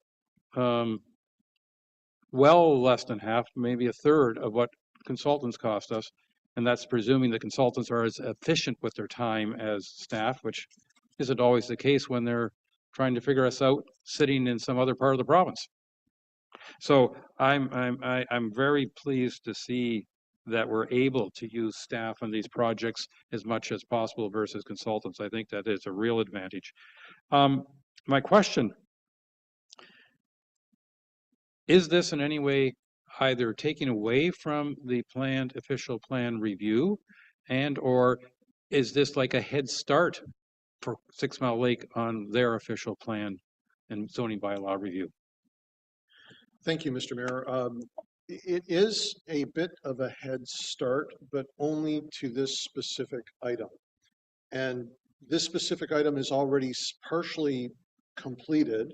well less than half, maybe a third of what consultants cost us. And that's presuming the consultants are as efficient with their time as staff, which isn't always the case when they're trying to figure us out sitting in some other part of the province. So I'm very pleased to see that we're able to use staff on these projects as much as possible versus consultants. I think that is a real advantage. My question, is this in any way either taking away from the planned official plan review, and or is this like a head start for 6 Mile Lake on their official plan and zoning bylaw review? Thank you, Mr. Mayor. It is a bit of a head start, but only to this specific item. And this specific item is already partially completed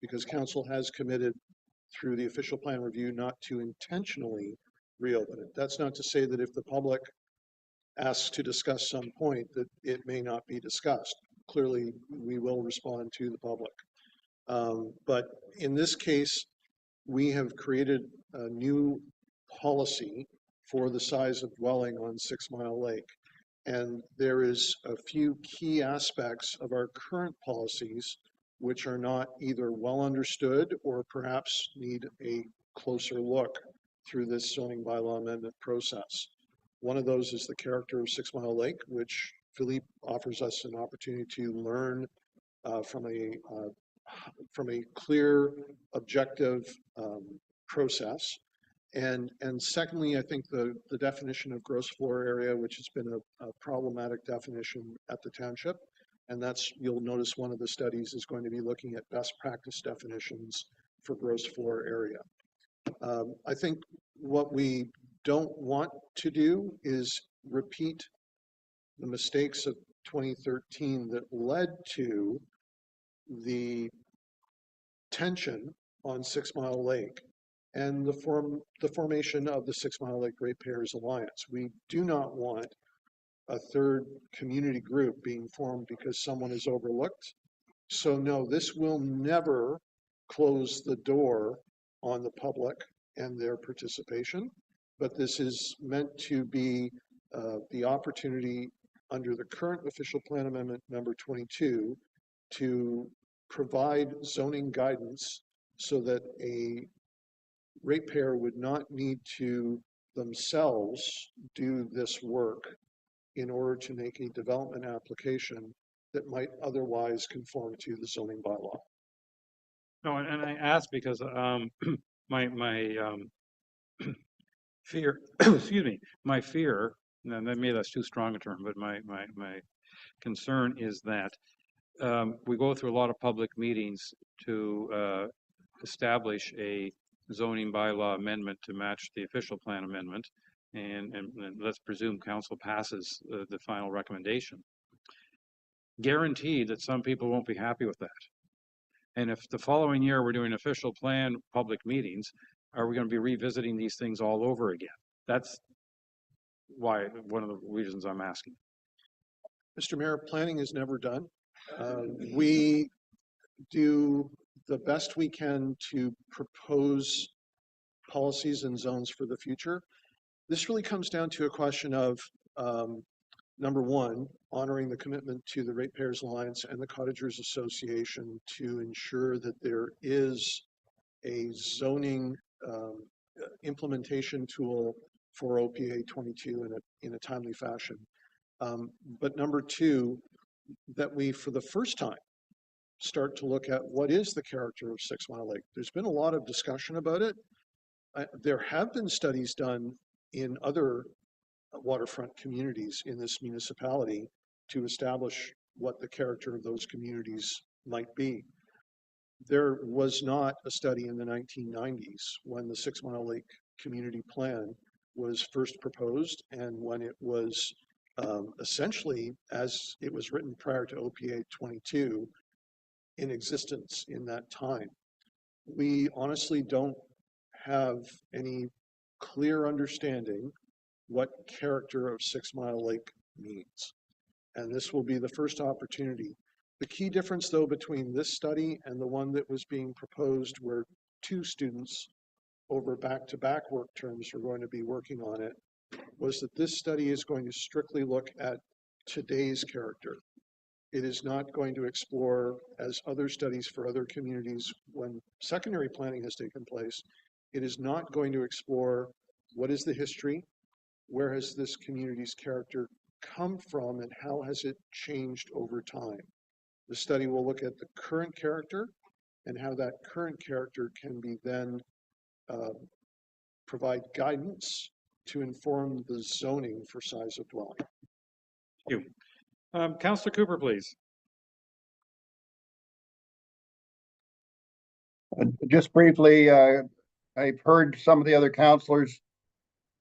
because council has committed through the official plan review not to intentionally reopen it. That's not to say that if the public asks to discuss some point that it may not be discussed. Clearly, we will respond to the public. But in this case, we have created a new policy for the size of dwelling on 6 Mile Lake. And there is a few key aspects of our current policies which are not either well understood or perhaps need a closer look through this zoning bylaw amendment process. One of those is the character of 6 Mile Lake, which Philippe offers us an opportunity to learn from a clear, objective process. And secondly, I think the definition of gross floor area, which has been a problematic definition at the township, and that's, you'll notice one of the studies is going to be looking at best practice definitions for gross floor area. I think what we don't want to do is repeat the mistakes of 2013 that led to the tension on 6 Mile Lake and the formation of the 6 Mile Lake Ratepayers Alliance. We do not want a third community group being formed because someone is overlooked. So no, this will never close the door on the public and their participation, but this is meant to be the opportunity under the current official plan amendment number 22 to provide zoning guidance so that a ratepayer would not need to themselves do this work in order to make a development application that might otherwise conform to the zoning bylaw. No, and I asked because my fear, excuse me, my fear, and maybe that's too strong a term, but my concern is that we go through a lot of public meetings to establish a zoning bylaw amendment to match the official plan amendment, and let's presume council passes the final recommendation. Guaranteed that some people won't be happy with that. And if the following year we're doing official plan public meetings, are we going to be revisiting these things all over again? That's why, one of the reasons I'm asking. Mr. Mayor, planning is never done. We do the best we can to propose policies and zones for the future. This really comes down to a question of, number one, honoring the commitment to the Ratepayers Alliance and the Cottagers Association to ensure that there is a zoning implementation tool for OPA 22 in a timely fashion. But number two, that we, for the first time, start to look at what is the character of 6 Mile Lake. There's been a lot of discussion about it. There have been studies done in other waterfront communities in this municipality to establish what the character of those communities might be. There was not a study in the 1990s when the 6 Mile Lake Community Plan was first proposed and when it was essentially, as it was written prior to OPA 22, in existence in that time. We honestly don't have any clear understanding what character of 6 Mile Lake means. And this will be the first opportunity. The key difference, though, between this study and the one that was being proposed where 2 students over back-to-back work terms are going to be working on it, was that this study is going to strictly look at today's character. It is not going to explore, as other studies for other communities when secondary planning has taken place, it is not going to explore what is the history, where has this community's character come from, and how has it changed over time. The study will look at the current character and how that current character can be then provide guidance to inform the zoning for size of dwelling. Thank you. Councillor Cooper, please. Just briefly, I've heard some of the other councillors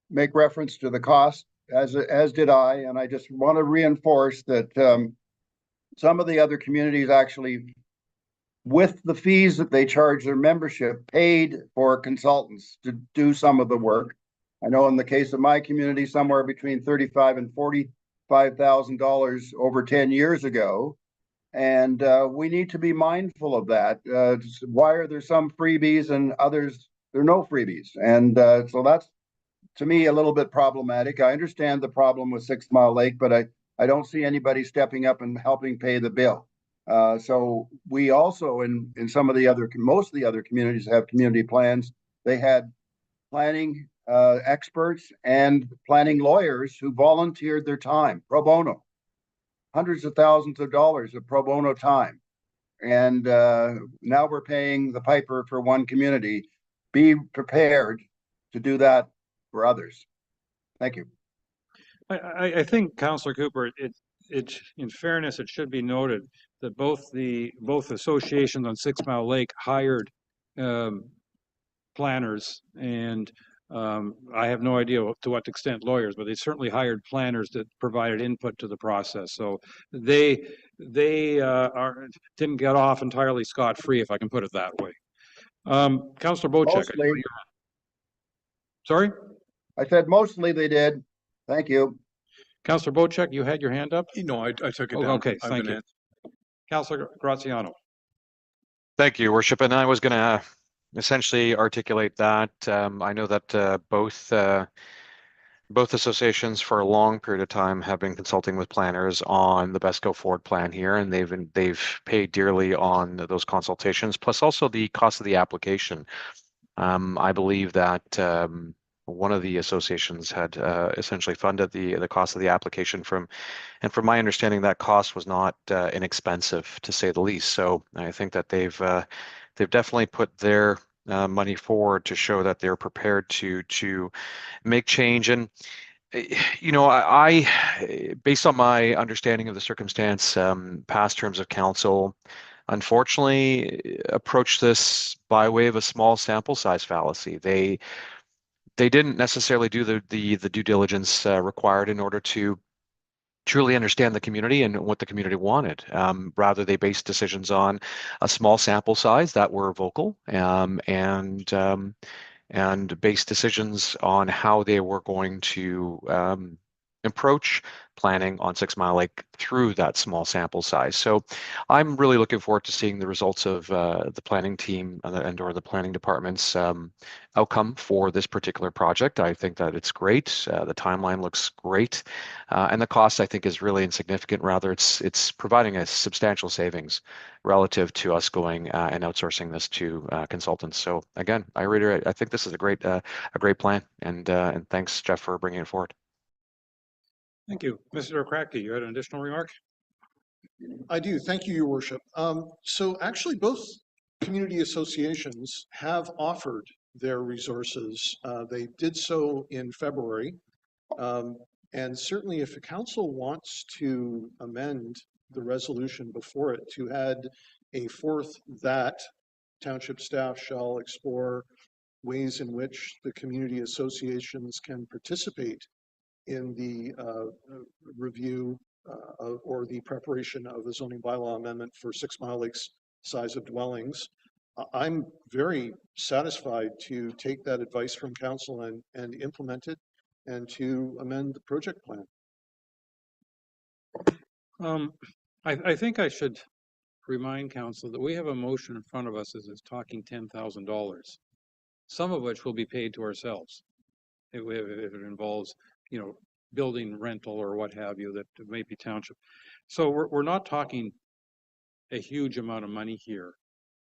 make reference to the cost, as did I, and I just want to reinforce that some of the other communities actually, with the fees that they charge their membership, paid for consultants to do some of the work. I know in the case of my community, somewhere between $35,000 and $45,000 over 10 years ago. And we need to be mindful of that. Why are there some freebies and others, there are no freebies? And so that's, to me, a little bit problematic. I understand the problem with 6 Mile Lake, but I don't see anybody stepping up and helping pay the bill. So we also, in some of the other, most of the other communities have community plans. They had planning experts and planning lawyers who volunteered their time, pro bono, hundreds of thousands of dollars of pro bono time. And now we're paying the piper for one community. Be prepared to do that for others. Thank you. I think, Councillor Cooper, in fairness, it should be noted that both associations on 6 Mile Lake hired planners, and I have no idea to what extent lawyers, but they certainly hired planners that provided input to the process. So they didn't get off entirely scot-free, if I can put it that way. Councillor Bocek. Sorry? I said mostly they did. Thank you. Councillor Bocek, you had your hand up? No, I took it down. Okay, thank you. Councillor Graziano. Thank you, Worship. And I was going to essentially articulate that. I know that both Both associations for a long period of time have been consulting with planners on the best go forward plan here, and they've paid dearly on those consultations, plus also the cost of the application. I believe that one of the associations had essentially funded the cost of the application and from my understanding, that cost was not inexpensive to say the least. So I think that they've definitely put their money forward to show that they're prepared to make change. And you know, based on my understanding of the circumstance, past terms of council, unfortunately, approached this by way of a small sample size fallacy. They didn't necessarily do the due diligence required in order to truly understand the community and what the community wanted. Rather, they based decisions on a small sample size that were vocal and based decisions on how they were going to approach planning on 6 Mile Lake through that small sample size. So I'm really looking forward to seeing the results of the planning team and or the planning department's outcome for this particular project. I think that it's great. The timeline looks great. And the cost, I think, is really insignificant. Rather, it's providing a substantial savings relative to us going and outsourcing this to consultants. So again, I reiterate, I think this is a great plan. And thanks, Jeff, for bringing it forward. Thank you. Mr. Kratky, you had an additional remark? I do. Thank you, Your Worship. So actually, both community associations have offered their resources. They did so in February. And certainly if the council wants to amend the resolution before it to add a fourth that township staff shall explore ways in which the community associations can participate in the review or the preparation of a zoning bylaw amendment for 6 Mile Lake's size of dwellings. I'm very satisfied to take that advice from council and implement it and to amend the project plan. I think I should remind council that we have a motion in front of us that is talking $10,000, some of which will be paid to ourselves. If it involves, you know, building rental or what have you, that may be township. So we're not talking a huge amount of money here.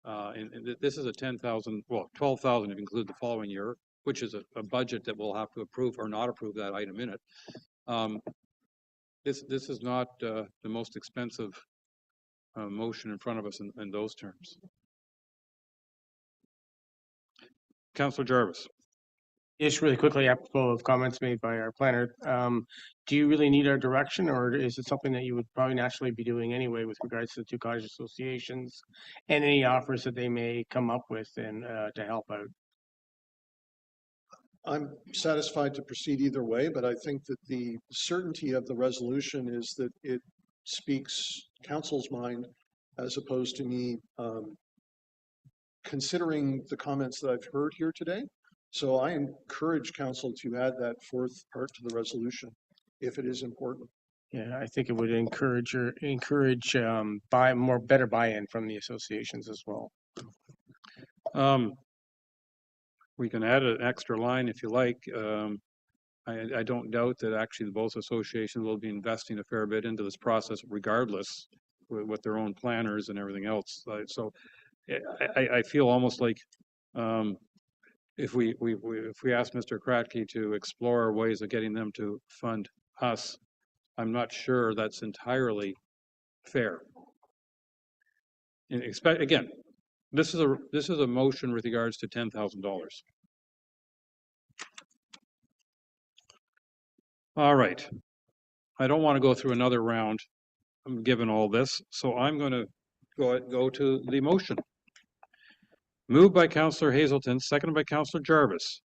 And this is a 10,000, well, 12,000 if you include the following year, which is a budget that we'll have to approve or not approve that item in it. This is not the most expensive motion in front of us in those terms. Councillor Jarvis. Just really quickly, apropos of comments made by our planner, do you really need our direction, or is it something that you would probably naturally be doing anyway with regards to the two cottage associations and any offers that they may come up with and to help out? I'm satisfied to proceed either way, but I think that the certainty of the resolution is that it speaks council's mind as opposed to me considering the comments that I've heard here today. So I encourage council to add that fourth part to the resolution if it is important. Yeah, I think it would encourage better buy-in from the associations as well. We can add an extra line if you like. I don't doubt that actually both associations will be investing a fair bit into this process regardless with their own planners and everything else. So I feel almost like if we ask Mr. Kratky to explore ways of getting them to fund us, I'm not sure that's entirely fair. And again, this is a motion with regards to $10,000. All right. I don't want to go through another round given all this, so I'm going to go to the motion. Moved by Councillor Hazelton, seconded by Councillor Jarvis.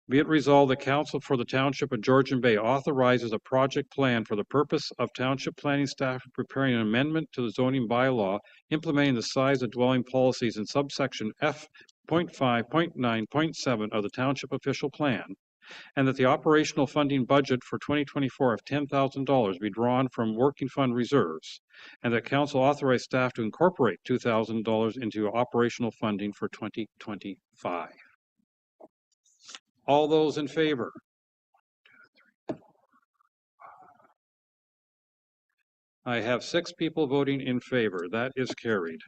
Be it resolved that Council for the Township of Georgian Bay authorizes a project plan for the purpose of Township Planning staff preparing an amendment to the zoning bylaw implementing the size of dwelling policies in subsection F.5.9.7 of the Township Official Plan, and that the operational funding budget for 2024 of $10,000 be drawn from working fund reserves, and that council authorize staff to incorporate $2,000 into operational funding for 2025. All those in favor? I have 6 people voting in favor. That is carried.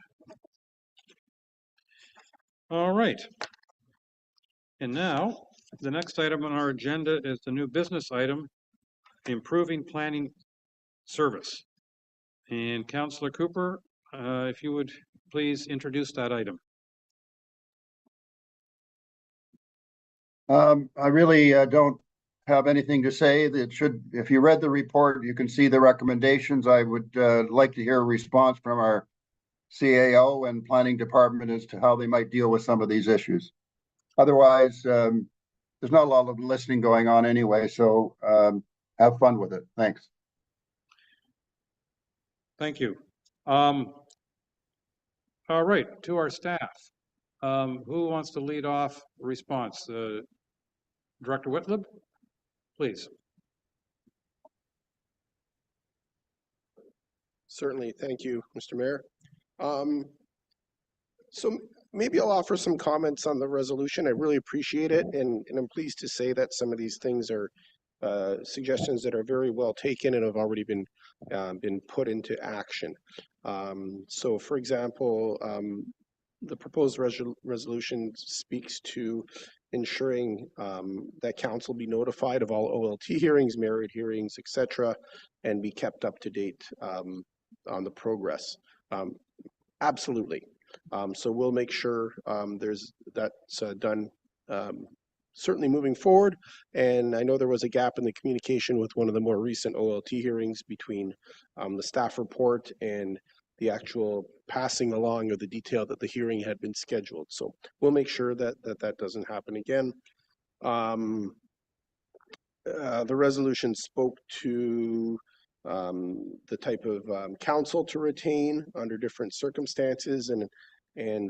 All right. And now, the next item on our agenda is the new business item, improving planning service. And Councillor Cooper, if you would please introduce that item. I really don't have anything to say. That should, if you read the report, you can see the recommendations. I would like to hear a response from our CAO and planning department as to how they might deal with some of these issues. Otherwise, there's not a lot of listening going on anyway, so have fun with it. Thanks. Thank you. All right, to our staff. Who wants to lead off the response? Director Whitlib, please. Certainly. Thank you, Mr. Mayor. So maybe I'll offer some comments on the resolution. I really appreciate it. And I'm pleased to say that some of these things are suggestions that are very well taken and have already been put into action. So for example, the proposed resolution speaks to ensuring that council be notified of all OLT hearings, merit hearings, etc., and be kept up to date on the progress. Absolutely. So we'll make sure that's done certainly moving forward. And I know there was a gap in the communication with one of the more recent OLT hearings between the staff report and the actual passing along of the detail that the hearing had been scheduled. So we'll make sure that that doesn't happen again. The resolution spoke to the type of counsel to retain under different circumstances, and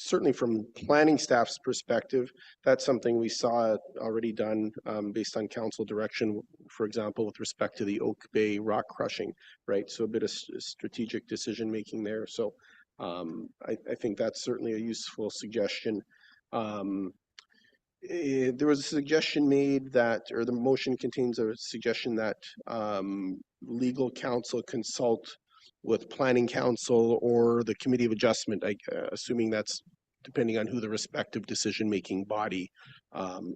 certainly from planning staff's perspective, that's something we saw already done based on council direction, for example, with respect to the Oak Bay rock crushing, right? So a bit of strategic decision making there. So I think that's certainly a useful suggestion. There was a suggestion made that, or the motion contains a suggestion that legal counsel consult with planning council or the committee of adjustment, assuming that's depending on who the respective decision-making body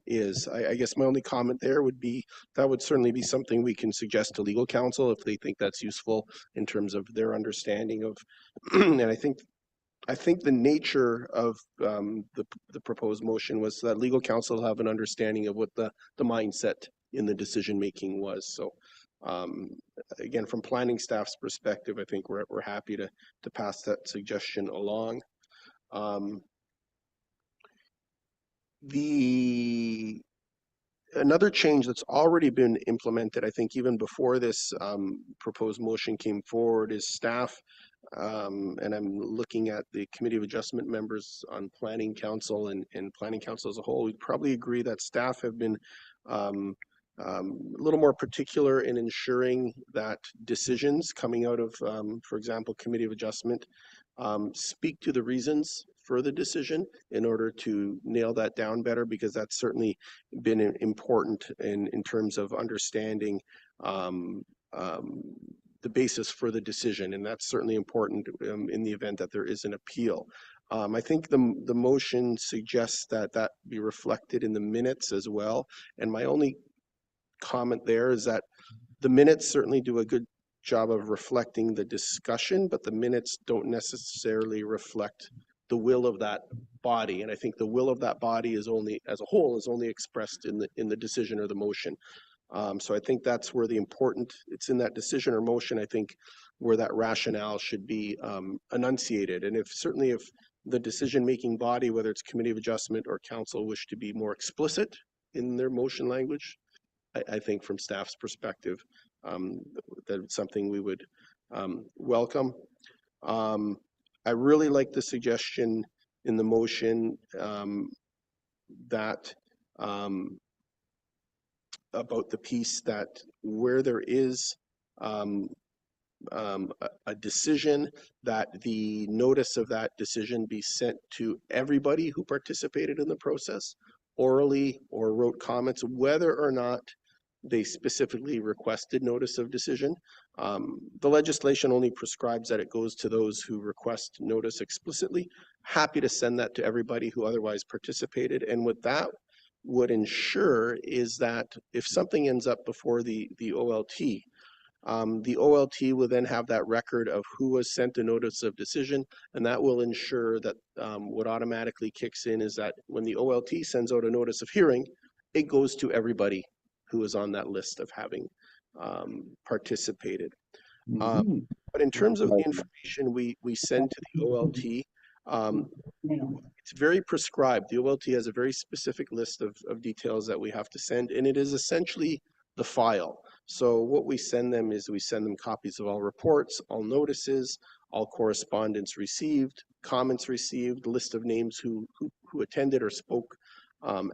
is. I guess my only comment there would be that would certainly be something we can suggest to legal counsel if they think that's useful in terms of their understanding of, and I think the nature of the proposed motion was that legal counsel have an understanding of what the mindset in the decision making was. So again, from planning staff's perspective, I think we're happy to pass that suggestion along. Another change that's already been implemented, I think even before this proposed motion came forward, is staff, and I'm looking at the committee of adjustment members on planning council and planning council as a whole, we'd probably agree that staff have been a little more particular in ensuring that decisions coming out of, for example, committee of adjustment, speak to the reasons for the decision in order to nail that down better, because that's certainly been important in terms of understanding the basis for the decision, and that's certainly important in the event that there is an appeal. I think the motion suggests that that be reflected in the minutes as well, and my only comment there is that the minutes certainly do a good job of reflecting the discussion, but the minutes don't necessarily reflect the will of that body, and I think the will of that body is only, as a whole, is only expressed in the decision or the motion. So I think that's where it's in that decision or motion, I think, where that rationale should be enunciated. And certainly if the decision-making body, whether it's committee of adjustment or council, wish to be more explicit in their motion language, I think from staff's perspective, that's something we would welcome. I really like the suggestion in the motion that about the piece that where there is a decision, that the notice of that decision be sent to everybody who participated in the process, orally or wrote comments, whether or not they specifically requested notice of decision. The legislation only prescribes that it goes to those who request notice explicitly. Happy to send that to everybody who otherwise participated. And what that would ensure is that if something ends up before the OLT, the OLT will then have that record of who was sent a notice of decision, and that will ensure that what automatically kicks in is that when the OLT sends out a notice of hearing, it goes to everybody who is on that list of having participated. But in terms of the information we send to the OLT, it's very prescribed. The OLT has a very specific list of details that we have to send, and it is essentially the file. So what we send them is we send them copies of all reports, all notices, all correspondence received, comments received, list of names who attended or spoke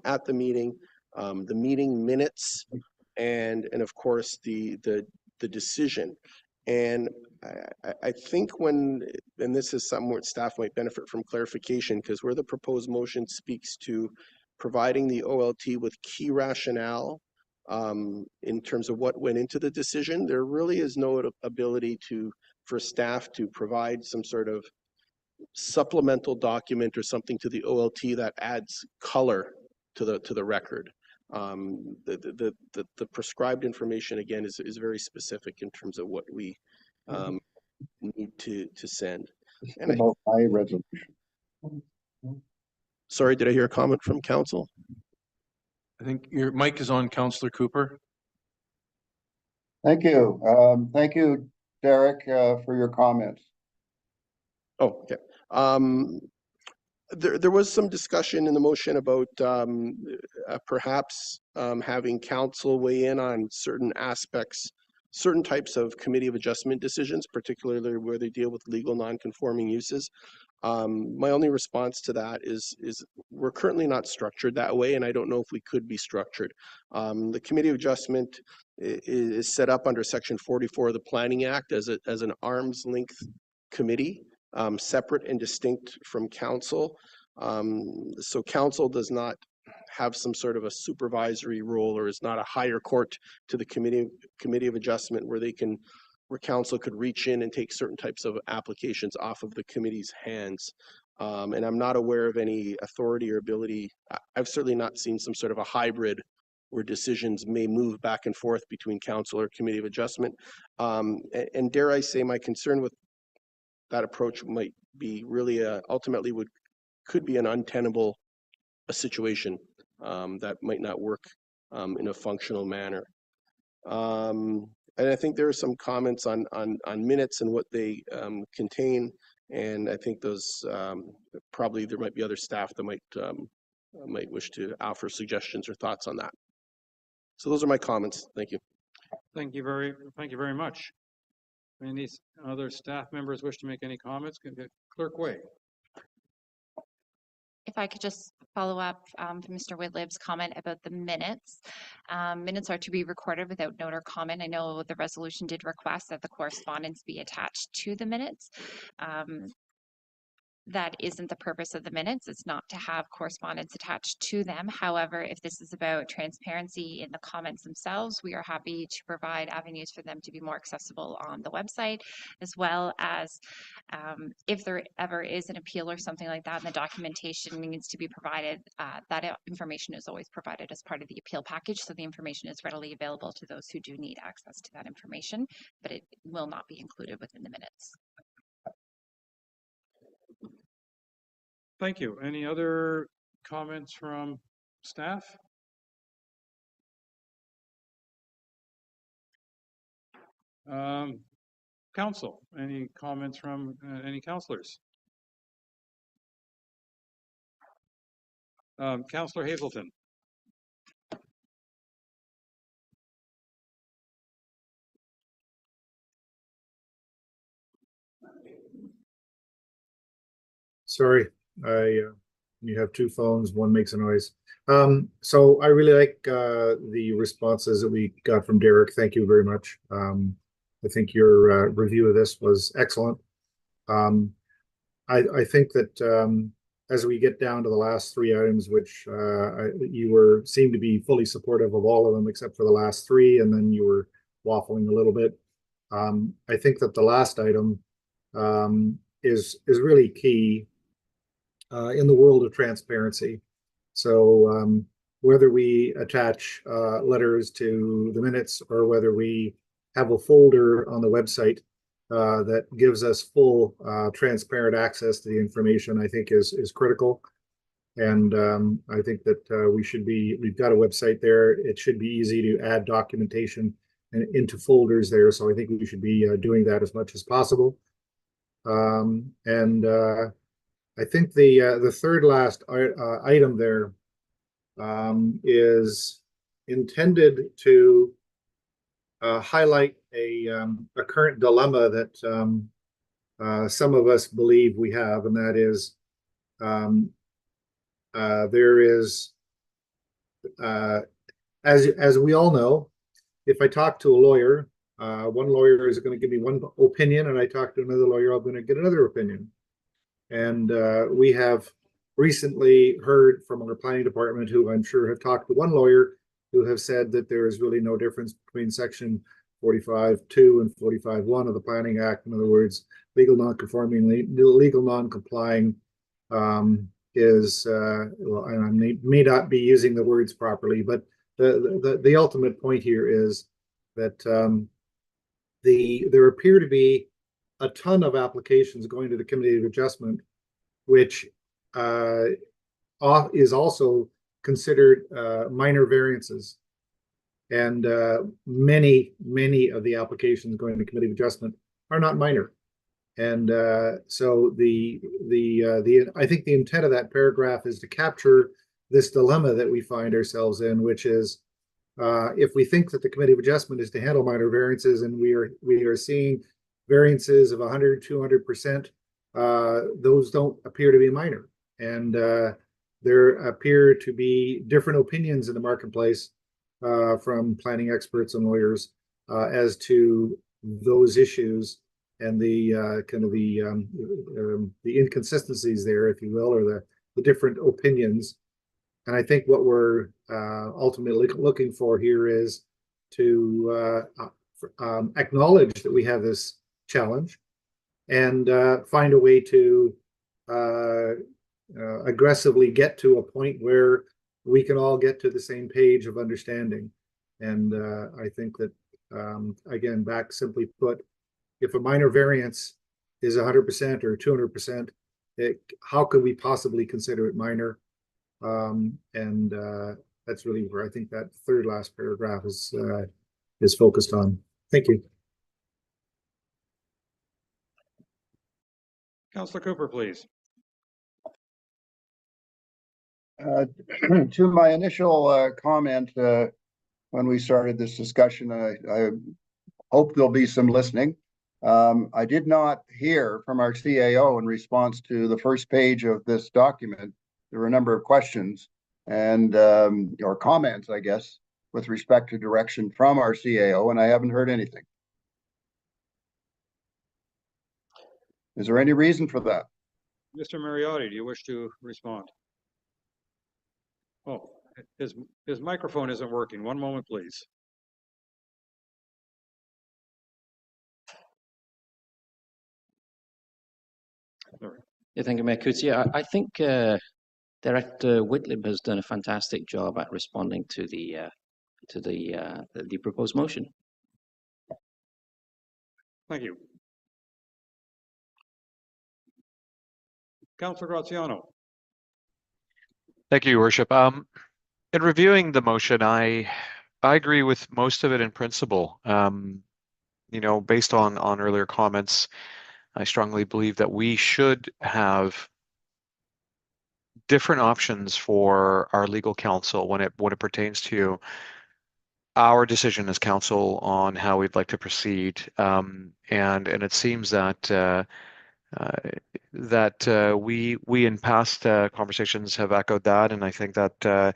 at the meeting minutes, and of course the decision. And I think and this is something where staff might benefit from clarification, because where the proposed motion speaks to providing the OLT with key rationale in terms of what went into the decision, there really is no ability for staff to provide some sort of supplemental document or something to the OLT that adds color to the record. The prescribed information, again, is very specific in terms of what we need to send. And About my resolution. sorry, did I hear a comment from council? I think your mic is on, Councillor Cooper. Thank you. Thank you, Derek, for your comments. Oh, okay. There was some discussion in the motion about perhaps having council weigh in on certain aspects, certain types of committee of adjustment decisions, particularly where they deal with legal non-conforming uses. My only response to that is we're currently not structured that way, and I don't know if we could be structured. The committee of adjustment is set up under Section 44 of the Planning Act as an arm's length committee, separate and distinct from council. So council does not have some sort of a supervisory role, or is not a higher court to the committee of adjustment where council could reach in and take certain types of applications off of the committee's hands. And I'm not aware of any authority or ability. I've certainly not seen some sort of a hybrid where decisions may move back and forth between council or committee of adjustment. And dare I say, my concern with that approach might be really ultimately could be an untenable situation that might not work in a functional manner. And I think there are some comments on minutes and what they contain, and I think those probably there might be other staff that might wish to offer suggestions or thoughts on that. So those are my comments. Thank you. Thank you very much. Any other staff members wish to make any comments? Clerk Way. If I could just follow up from Mr. Whitlib's comment about the minutes. Minutes are to be recorded without note or comment. I know the resolution did request that the correspondence be attached to the minutes. That isn't the purpose of the minutes. It's not to have correspondence attached to them. However, if this is about transparency in the comments themselves, we are happy to provide avenues for them to be more accessible on the website, as well as if there ever is an appeal or something like that, and the documentation needs to be provided, that information is always provided as part of the appeal package. So the information is readily available to those who do need access to that information, but it will not be included within the minutes. Thank you. Any other comments from staff? Council, any comments from any councillors? Councillor Hazelton. Sorry, you have two phones, one makes a noise. So I really like the responses that we got from Derek. Thank you very much. I think your review of this was excellent. I think that as we get down to the last three items, which you seemed to be fully supportive of all of them except for the last three, and then you were waffling a little bit. I think that the last item is really key in the world of transparency. So whether we attach letters to the minutes or whether we have a folder on the website that gives us full transparent access to the information, I think is critical. And I think that we've got a website there. It should be easy to add documentation into folders there. So I think we should be doing that as much as possible. I think the third last item there is intended to highlight a current dilemma that some of us believe we have, and that is there is, as we all know, if I talk to a lawyer, one lawyer is going to give me one opinion, and I talk to another lawyer, I'm going to get another opinion. And we have recently heard from our planning department, who I'm sure have talked to one lawyer, who have said that there is really no difference between section 45.2 and 45.1 of the Planning Act. In other words, legal non-conforming, legal non-complying is, well, and I may not be using the words properly, but the ultimate point here is that there appear to be a ton of applications going to the Committee of Adjustment, which is also considered minor variances. And many of the applications going to the Committee of Adjustment are not minor. And so I think the intent of that paragraph is to capture this dilemma that we find ourselves in, which is if we think that the Committee of Adjustment is to handle minor variances, and we are seeing variances of 100, 200%, those don't appear to be minor. And there appear to be different opinions in the marketplace from planning experts and lawyers as to those issues and the kind of the inconsistencies there, if you will, or the different opinions. And I think what we're ultimately looking for here is to acknowledge that we have this challenge and find a way to aggressively get to a point where we can all get to the same page of understanding. And I think that, again, back simply put, if a minor variance is 100% or 200%, how could we possibly consider it minor? And that's really where I think that third last paragraph is focused on. Thank you. Councillor Cooper, please. To my initial comment when we started this discussion, I hope there'll be some listening. I did not hear from our CAO in response to the first page of this document. There were a number of questions and or comments, I guess, with respect to direction from our CAO, and I haven't heard anything. Is there any reason for that? Mr. Mariotti, do you wish to respond? Oh, his microphone isn't working. One moment, please. Yeah, thank you, Mayor Coetzee. I think Director Whitlam has done a fantastic job at responding to the proposed motion. Thank you. Councillor Graziano. Thank you, Your Worship. In reviewing the motion, I agree with most of it in principle. You know, based on earlier comments, I strongly believe that we should have different options for our legal counsel when it pertains to our decision as council on how we'd like to proceed. And it seems that we in past conversations have echoed that, and I think that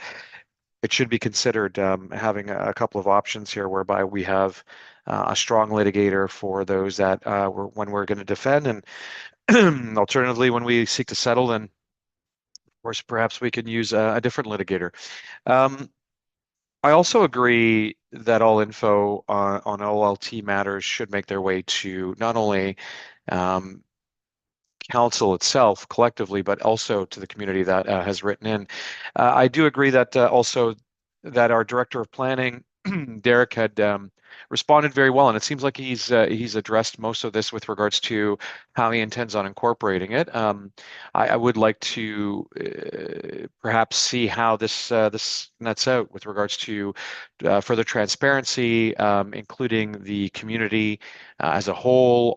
it should be considered having a couple of options here whereby we have a strong litigator for those that when we're going to defend, and alternatively when we seek to settle, then course, perhaps we could use a different litigator. I also agree that all info on OLT matters should make their way to not only council itself collectively, but also to the community that has written in. I do agree that also that our director of planning, Derek, had responded very well, and it seems like he's addressed most of this with regards to how he intends on incorporating it. I would like to perhaps see how this nets out with regards to further transparency, including the community as a whole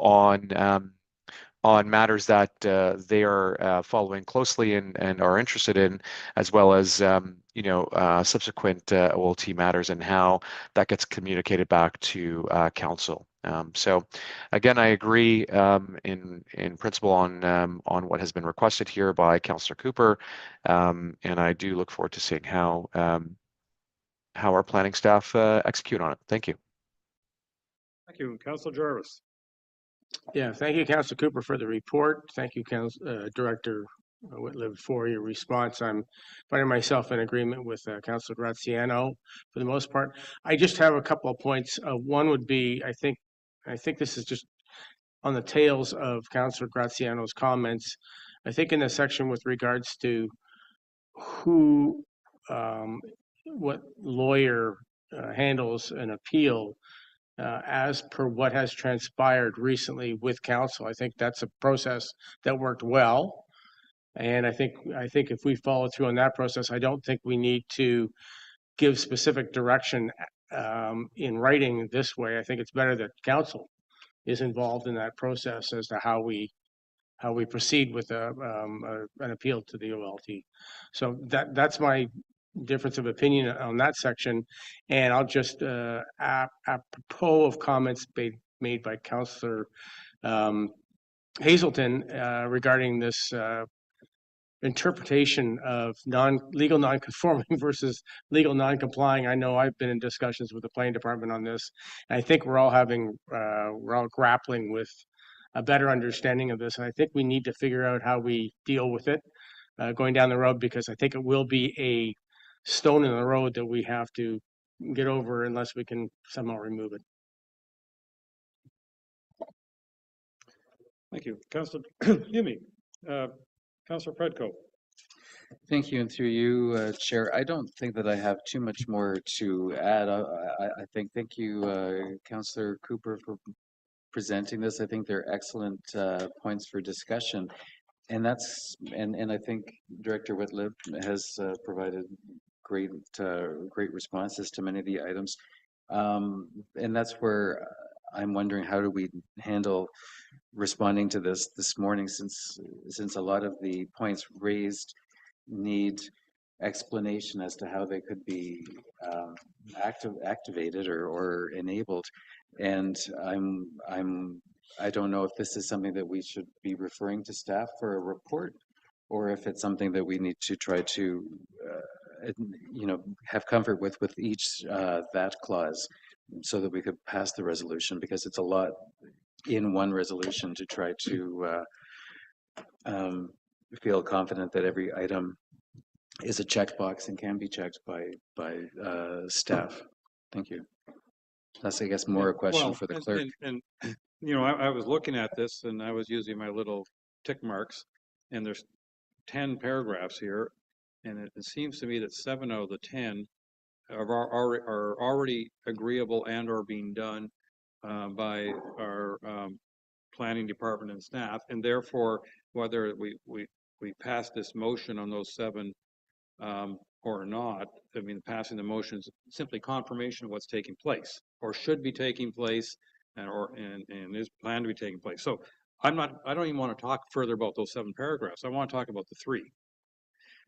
on matters that they are following closely and are interested in, as well as subsequent OLT matters and how that gets communicated back to council. So again, I agree in principle on what has been requested here by Councillor Cooper, and I do look forward to seeing how our planning staff execute on it. Thank you. Thank you, Councillor Jarvis. Yeah, thank you, Councillor Cooper, for the report. Thank you, Director Whitlibb, for your response. I'm finding myself in agreement with Councillor Graziano for the most part. I just have a couple of points. One would be, I think this is just on the tails of Councillor Graziano's comments. I think in the section with regards to who, what lawyer handles an appeal, as per what has transpired recently with council. I think that's a process that worked well. And I think if we follow through on that process, I don't think we need to give specific direction in writing this way. I think it's better that council is involved in that process as to how we proceed with an appeal to the OLT. So that's my difference of opinion on that section. And I'll just apropos of comments made by Councillor Hazelton regarding this interpretation of legal non-conforming versus legal non-complying. I know I've been in discussions with the planning department on this. And I think we're all grappling with a better understanding of this. And I think we need to figure out how we deal with it going down the road, because I think it will be a stone in the road that we have to get over unless we can somehow remove it. Thank you. Councillor, excuse me, Councillor Predko. Thank you, and through you, Chair. I don't think that I have too much more to add. I think thank you, Councillor Cooper, for presenting this. I think they're excellent points for discussion, and I think Director Whitlibb has provided great responses to many of the items, and that's where I'm wondering, how do we handle responding to this morning, since a lot of the points raised need explanation as to how they could be activated or enabled. And I don't know if this is something that we should be referring to staff for a report, or if it's something that we need to try to have comfort with each that clause, so that we could pass the resolution, because it's a lot in one resolution to try to feel confident that every item is a checkbox and can be checked by staff. Thank you. That's, I guess, more a question for the clerk. And I was looking at this and I was using my little tick marks, and there's 10 paragraphs here, and it seems to me that 7 out of the 10 are already agreeable and are being done by our planning department and staff, and therefore whether we pass this motion on those 7 or not, I mean, passing the motion is simply confirmation of what's taking place or should be taking place and is planned to be taking place. So I don't even want to talk further about those 7 paragraphs. I want to talk about the 3.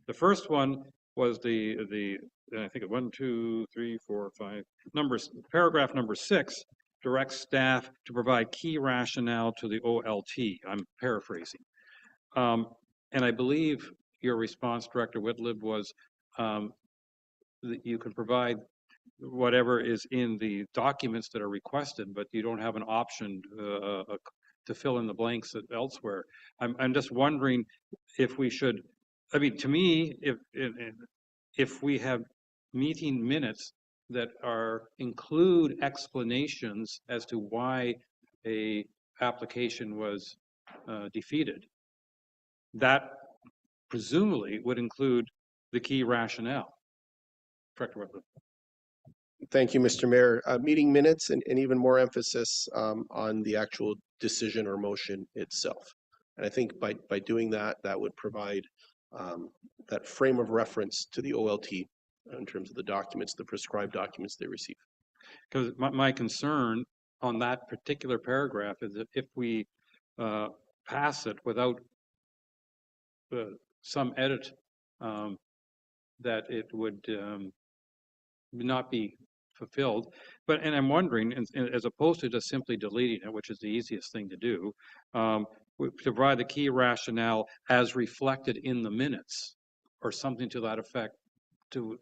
The first one was I think 1, 2, 3, 4, 5 numbers. Paragraph number 6 directs staff to provide key rationale to the OLT. I'm paraphrasing. And I believe your response, Director Whitlibb, was that you can provide whatever is in the documents that are requested, but you don't have an option to fill in the blanks elsewhere. I'm just wondering if we should I mean, to me, if we have meeting minutes that include explanations as to why a application was defeated, that presumably would include the key rationale. Director Whitlam. Thank you, Mr. Mayor. Meeting minutes and even more emphasis on the actual decision or motion itself. And I think by doing that, that would provide that frame of reference to the OLT in terms of the documents, the prescribed documents they receive. Because my concern on that particular paragraph is that if we pass it without some edit, that it would not be fulfilled. And I'm wondering, as opposed to just simply deleting it, which is the easiest thing to do, we provide the key rationale as reflected in the minutes, or something to that effect, to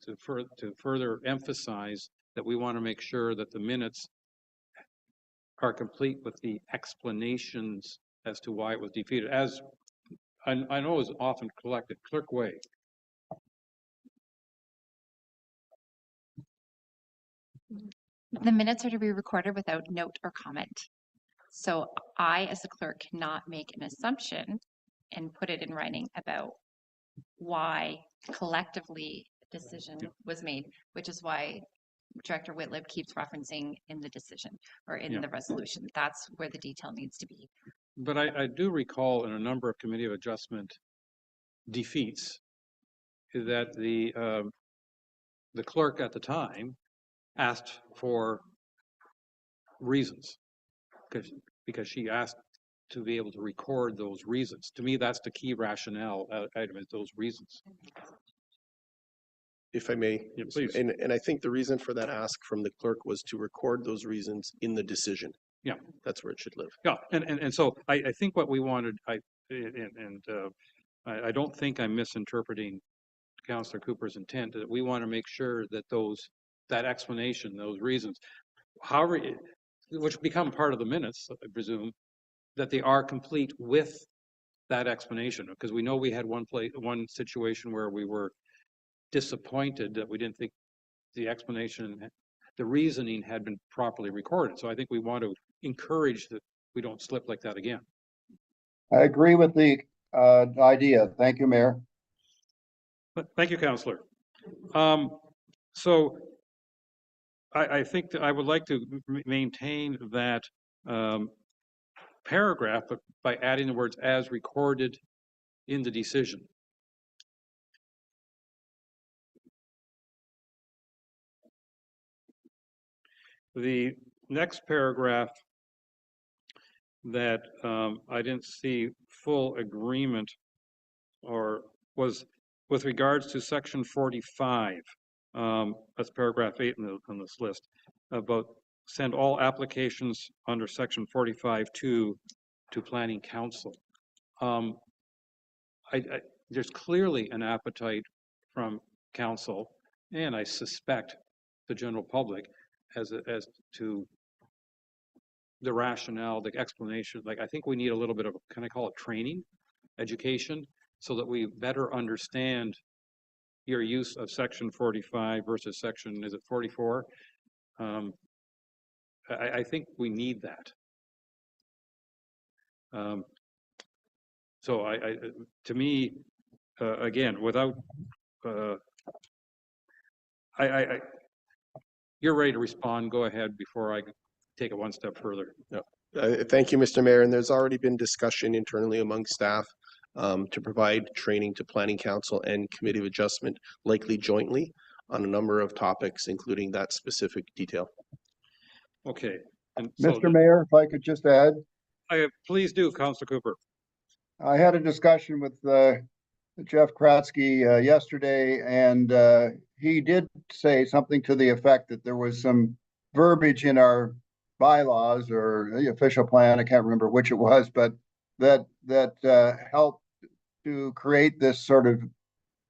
further emphasize that we want to make sure that the minutes are complete with the explanations as to why it was defeated, as I know is often collected clerk way. The minutes are to be recorded without note or comment. So I, as a clerk, cannot make an assumption and put it in writing about why collectively a decision was made, which is why Director Whitlib keeps referencing in the decision or in the resolution. That's where the detail needs to be. But I do recall in a number of Committee of Adjustment defeats that the clerk at the time asked for reasons because she asked to be able to record those reasons. To me, that's the key rationale item, is those reasons. If I may, yeah, please. And I think the reason for that ask from the clerk was to record those reasons in the decision. Yeah, that's where it should live. Yeah, and so I think what we wanted, I don't think I'm misinterpreting Councillor Cooper's intent, that we want to make sure that that explanation, those reasons, however, which become part of the minutes, I presume, that they are complete with that explanation. Because we know we had one situation where we were disappointed that we didn't think the explanation, the reasoning had been properly recorded. So I think we want to encourage that we don't slip like that again. I agree with the idea. Thank you, Mayor. Thank you, Councillor. So I think that I would like to maintain that paragraph, but by adding the words "as recorded in the decision." The next paragraph that I didn't see full agreement or was with regards to section 45. That's paragraph 8 on this list, about send all applications under section 45 to Planning Council. There's clearly an appetite from Council, and I suspect the general public, as to the rationale, the explanation. Like, I think we need a little bit of, can I call it training, education, so that we better understand your use of section 45 versus section, is it 44? I think we need that. So to me, again, without, you're ready to respond. Go ahead before I take it one step further. No. Thank you, Mr. Mayor. And there's already been discussion internally among staff to provide training to Planning Council and Committee of Adjustment, likely jointly, on a number of topics, including that specific detail. Okay. And Mr. Mayor, if I could just add. Please do, Councillor Cooper. I had a discussion with Jeff Kratzky yesterday, and he did say something to the effect that there was some verbiage in our bylaws or the official plan, I can't remember which it was, but that helped to create this sort of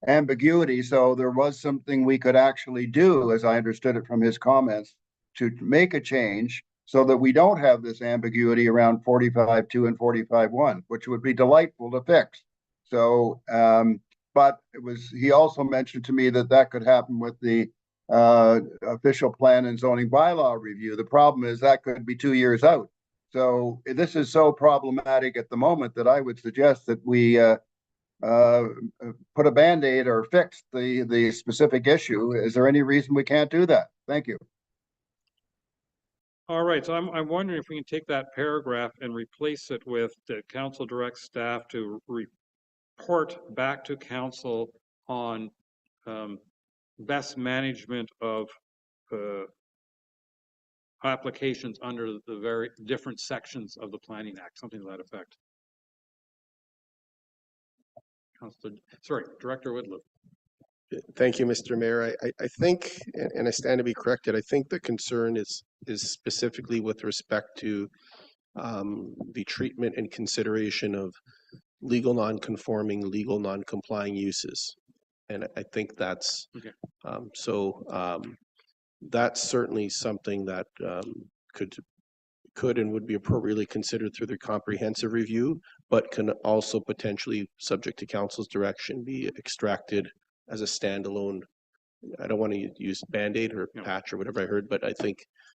ambiguity. So there was something we could actually do, as I understood it from his comments, to make a change so that we don't have this ambiguity around 45.2 and 45.1, which would be delightful to fix. So, but he also mentioned to me that that could happen with the official plan and zoning bylaw review. The problem is that could be 2 years out. So this is so problematic at the moment that I would suggest that we put a Band-Aid or fix the specific issue. Is there any reason we can't do that? Thank you. All right, so I'm wondering if we can take that paragraph and replace it with the council directs staff to report back to council on best management of applications under the very different sections of the Planning Act, something to that effect. Director Whitlow. Thank you, Mr. Mayor. I think, and I stand to be corrected, I think the concern is specifically with respect to the treatment and consideration of legal non-conforming, legal non-complying uses. And I think that's, okay. That's certainly something that could and would be appropriately considered through the comprehensive review, but can also potentially, subject to council's direction, be extracted as a standalone. I don't want to use Band-Aid or patch or whatever I heard, but I think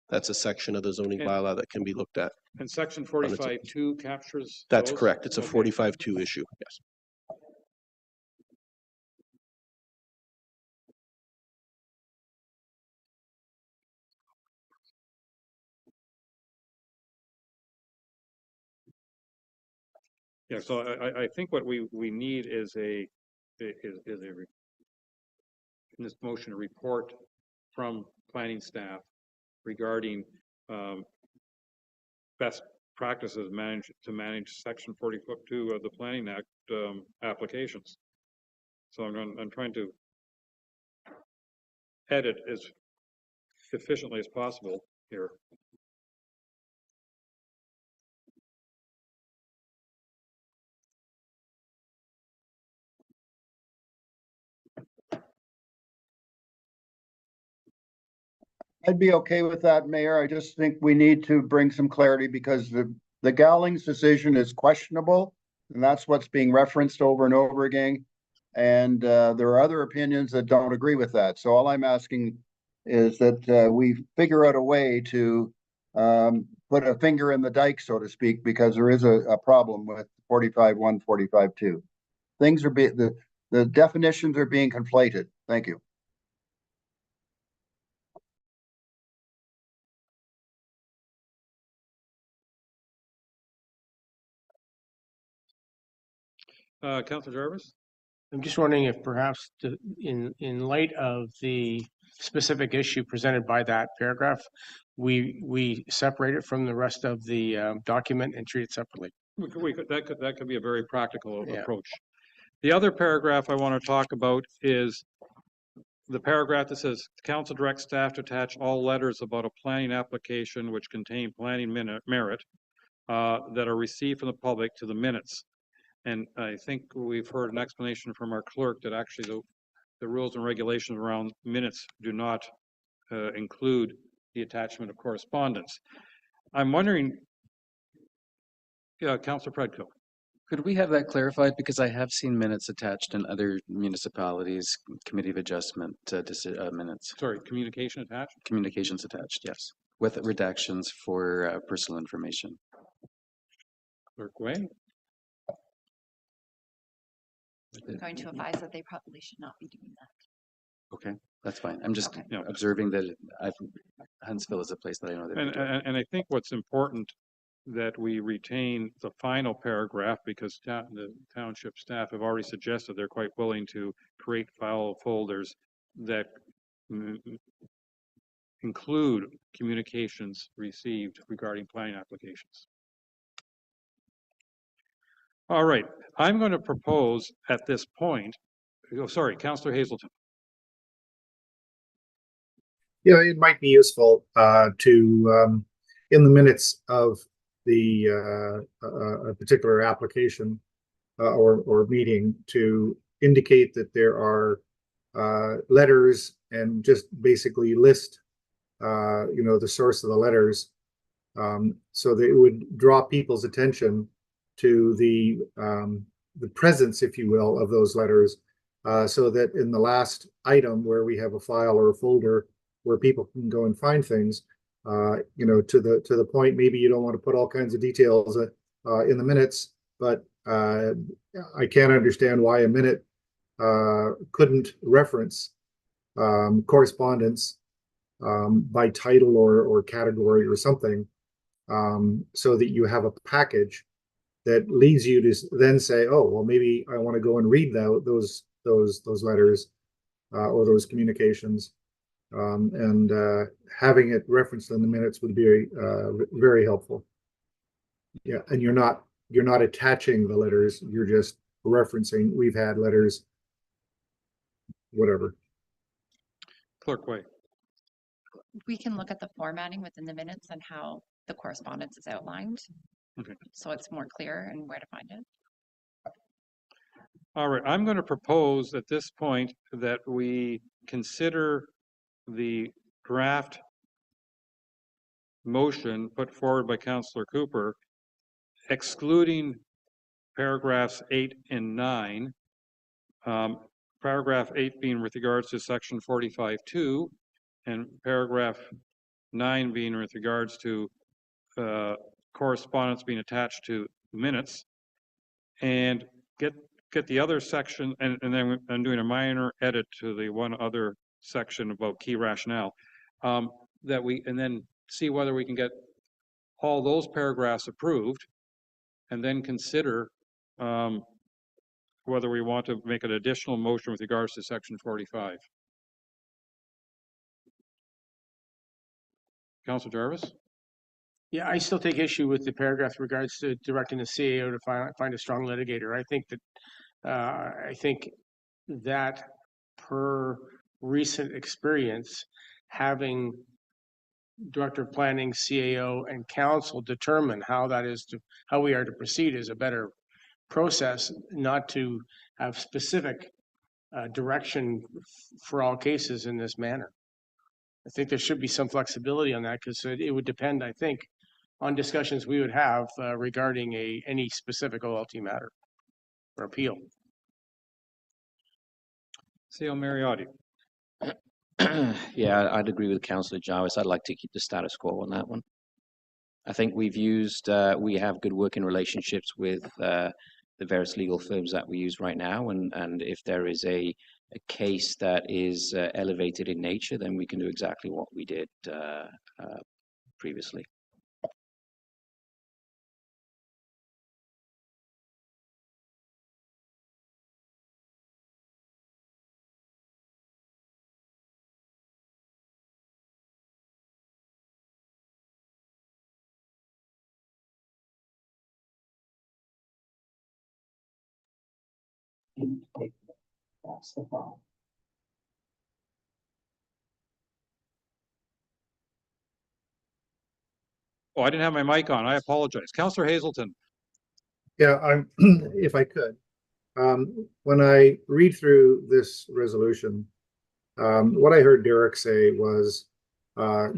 that's a section of the zoning bylaw that can be looked at. And section 45.2 captures That's those? correct. It's a okay. 45.2 issue, yes. Yeah, so I think what we need is in this motion, a report from planning staff regarding best practices to manage section 42 of the Planning Act applications. So I'm trying to edit as efficiently as possible here. I'd be okay with that, Mayor. I just think we need to bring some clarity because the Gowlings decision is questionable, and that's what's being referenced over and over again. And there are other opinions that don't agree with that. So all I'm asking is that we figure out a way to put a finger in the dike, so to speak, because there is a problem with 45.1, 45.2. Things are the definitions are being conflated. Thank you. Councilor Jarvis? I'm just wondering if perhaps in light of the specific issue presented by that paragraph, we separate it from the rest of the document and treat it separately. That could be a very practical approach. The other paragraph I want to talk about is the paragraph that says council directs staff to attach all letters about a planning application which contain planning merit that are received from the public to the minutes. And I think we've heard an explanation from our clerk that actually the rules and regulations around minutes do not include the attachment of correspondence. I'm wondering, Councilor Predko. Could we have that clarified? Because I have seen minutes attached in other municipalities, Committee of Adjustment minutes. Sorry, communication attached? Communications attached, yes, with redactions for personal information. Clerk Way? I'm going to advise that they probably should not be doing that. Okay, that's fine. I'm just observing that Huntsville is a place that I know. And I think what's important that we retain the final paragraph because the township staff have already suggested they're quite willing to create file folders that include communications received regarding planning applications. All right, I'm going to propose at this point, Councillor Hazelton. Yeah, it might be useful to, in the minutes of the a particular application or meeting, to indicate that there are letters and just basically list, the source of the letters, so that it would draw people's attention to the presence, if you will, of those letters, so that in the last item where we have a file or a folder where people can go and find things, you know, to the point, maybe you don't want to put all kinds of details in the minutes, but I can't understand why a minute couldn't reference correspondence by title or category or something, so that you have a package that leads you to then say, oh, well, maybe I want to go and read those letters or those communications, and having it referenced in the minutes would be very helpful. Yeah, and you're not attaching the letters, you're just referencing, we've had letters, whatever. Clerk Way. We can look at the formatting within the minutes and how the correspondence is outlined. Okay. So it's more clear and where to find it. All right, I'm going to propose at this point that we consider the draft motion put forward by Councillor Cooper, excluding paragraphs 8 and 9. Paragraph 8 being with regards to section 45.2, and paragraph 9 being with regards to correspondence being attached to minutes, and get the other section, and then I'm doing a minor edit to the one other section about key rationale, and then see whether we can get all those paragraphs approved, and then consider whether we want to make an additional motion with regards to section 45. Councillor Jarvis? Yeah, I still take issue with the paragraph in regards to directing the CAO to find a strong litigator. I think that per recent experience, having Director of Planning, CAO, and Council determine how we are to proceed is a better process, not to have specific direction for all cases in this manner. I think there should be some flexibility on that, because it would depend, I think, on discussions we would have regarding any specific OLT matter or appeal. CAO Mariotti. Yeah, I'd agree with Councillor Jarvis. I'd like to keep the status quo on that one. I think we have good working relationships with the various legal firms that we use right now, and if there is a case that is elevated in nature, then we can do exactly what we did previously. That's the problem. Oh, I didn't have my mic on. I apologize. Councillor Hazelton. Yeah, if I could, when I read through this resolution, what I heard Derek say was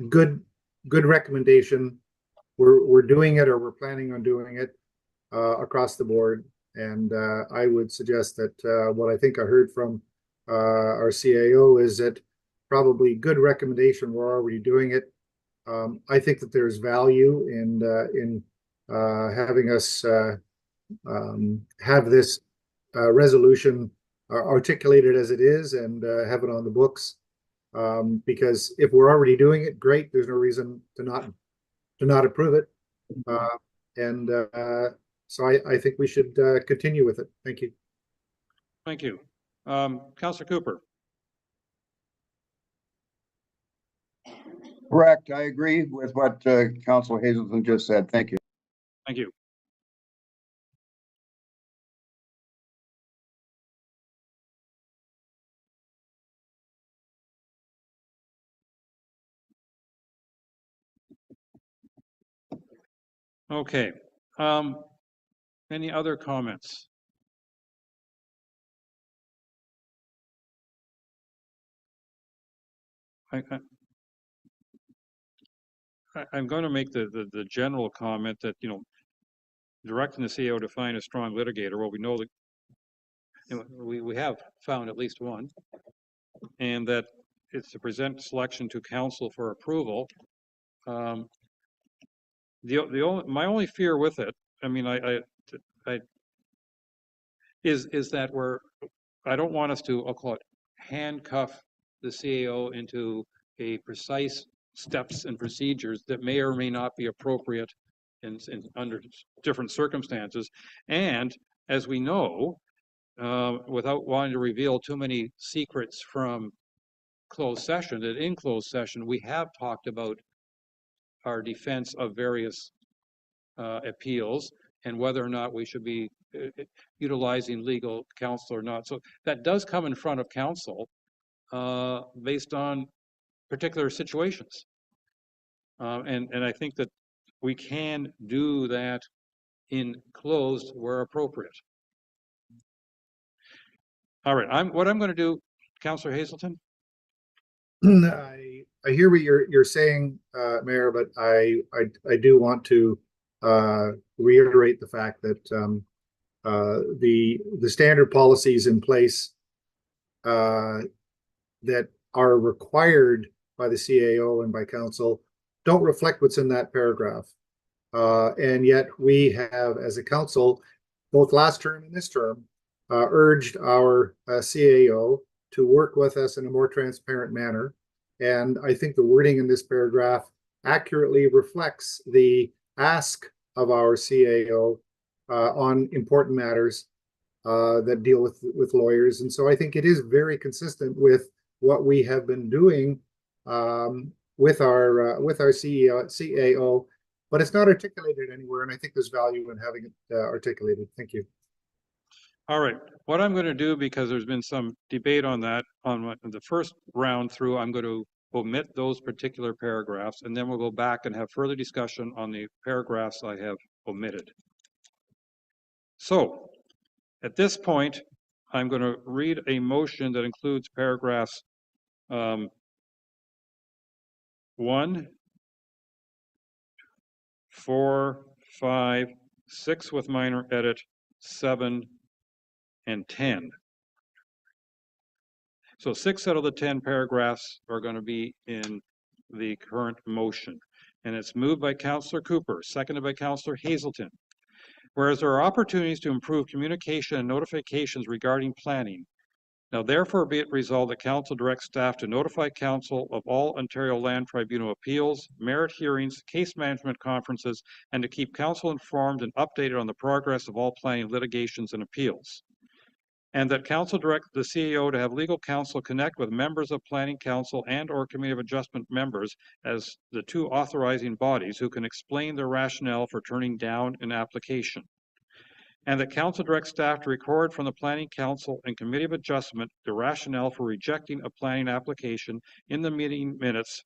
good recommendation. We're doing it, or we're planning on doing it across the board. And I would suggest that what I think I heard from our CAO is that probably good recommendation. We're already doing it. I think that there's value in having us have this resolution articulated as it is, and have it on the books. Because if we're already doing it, great. There's no reason to not approve it. So I think we should continue with it. Thank you. Thank you. Councillor Cooper. Correct. I agree with what Councillor Hazelton just said. Thank you. Thank you. Okay. Any other comments? I'm going to make the general comment that, directing the CAO to find a strong litigator. Well, we know that and we have found at least one, and that it's to present selection to council for approval. My only fear with it, I mean, I is that I don't want us to, I'll call it, handcuff the CAO into a precise steps and procedures that may or may not be appropriate in under different circumstances. And as we know, without wanting to reveal too many secrets from closed session, that in closed session, we have talked about our defense of various appeals and whether or not we should be utilizing legal counsel or not. So that does come in front of council based on particular situations. And I think that we can do that in closed where appropriate. All right, what I'm going to do, Councillor Hazelton? I hear what you're saying, Mayor, but I do want to reiterate the fact that the standard policies in place that are required by the CAO and by council don't reflect what's in that paragraph. And yet we have, as a council, both last term and this term, urged our CAO to work with us in a more transparent manner. And I think the wording in this paragraph accurately reflects the ask of our CAO on important matters that deal with lawyers. And so I think it is very consistent with what we have been doing with our CAO, but it's not articulated anywhere. And I think there's value in having it articulated. Thank you. All right, what I'm going to do, because there's been some debate on that, on the first round through, I'm going to omit those particular paragraphs, and then we'll go back and have further discussion on the paragraphs I have omitted. So, at this point, I'm going to read a motion that includes paragraphs 1, 4, 5, 6 with minor edit, 7, and 10. So 6 out of the 10 paragraphs are going to be in the current motion. And it's moved by Councillor Cooper, seconded by Councillor Hazelton. Whereas there are opportunities to improve communication and notifications regarding planning, now therefore be it resolved that Council directs staff to notify Council of all Ontario Land Tribunal appeals, merit hearings, case management conferences, and to keep Council informed and updated on the progress of all planning litigations and appeals. And that Council direct the CAO to have legal counsel connect with members of Planning Council and or Committee of Adjustment members as the two authorizing bodies who can explain their rationale for turning down an application. And that Council directs staff to record from the Planning Council and Committee of Adjustment the rationale for rejecting a planning application in the meeting minutes.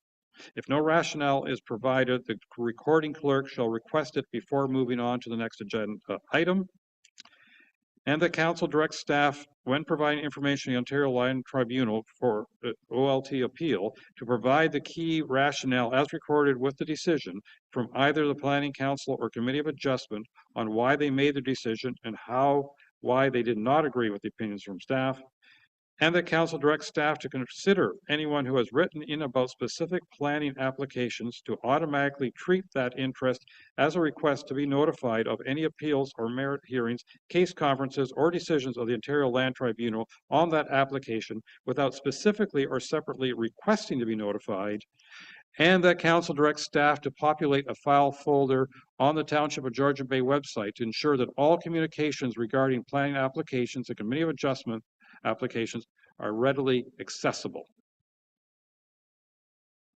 If no rationale is provided, the recording clerk shall request it before moving on to the next agenda item. And the Council directs staff, when providing information to the Ontario Land Tribunal for OLT appeal, to provide the key rationale as recorded with the decision from either the Planning Council or Committee of Adjustment on why they made the decision and why they did not agree with the opinions from staff. And that Council directs staff to consider anyone who has written in about specific planning applications to automatically treat that interest as a request to be notified of any appeals or merit hearings, case conferences, or decisions of the Ontario Land Tribunal on that application without specifically or separately requesting to be notified. And that Council directs staff to populate a file folder on the Township of Georgian Bay website to ensure that all communications regarding planning applications and Committee of Adjustment applications are readily accessible.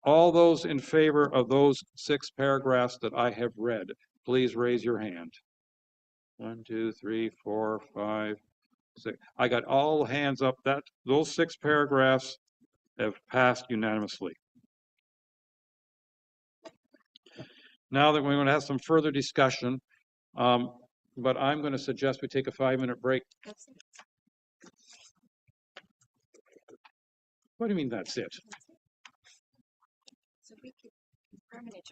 All those in favor of those 6 paragraphs that I have read, please raise your hand. 1, 2, 3, 4, 5, 6. I got all hands up. Those 6 paragraphs have passed unanimously. Now that we're going to have some further discussion, but I'm going to suggest we take a 5-minute break. What do you mean that's it? So we could permanent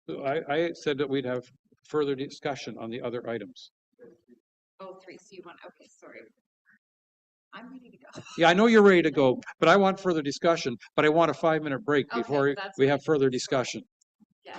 adjourn. I said that we'd have further discussion on the other items. Oh, three, so you want, okay, sorry. I'm ready to go. Yeah, I know you're ready to go, but I want further discussion, but I want a 5-minute break Okay, before that's we have fine. further discussion. Yeah.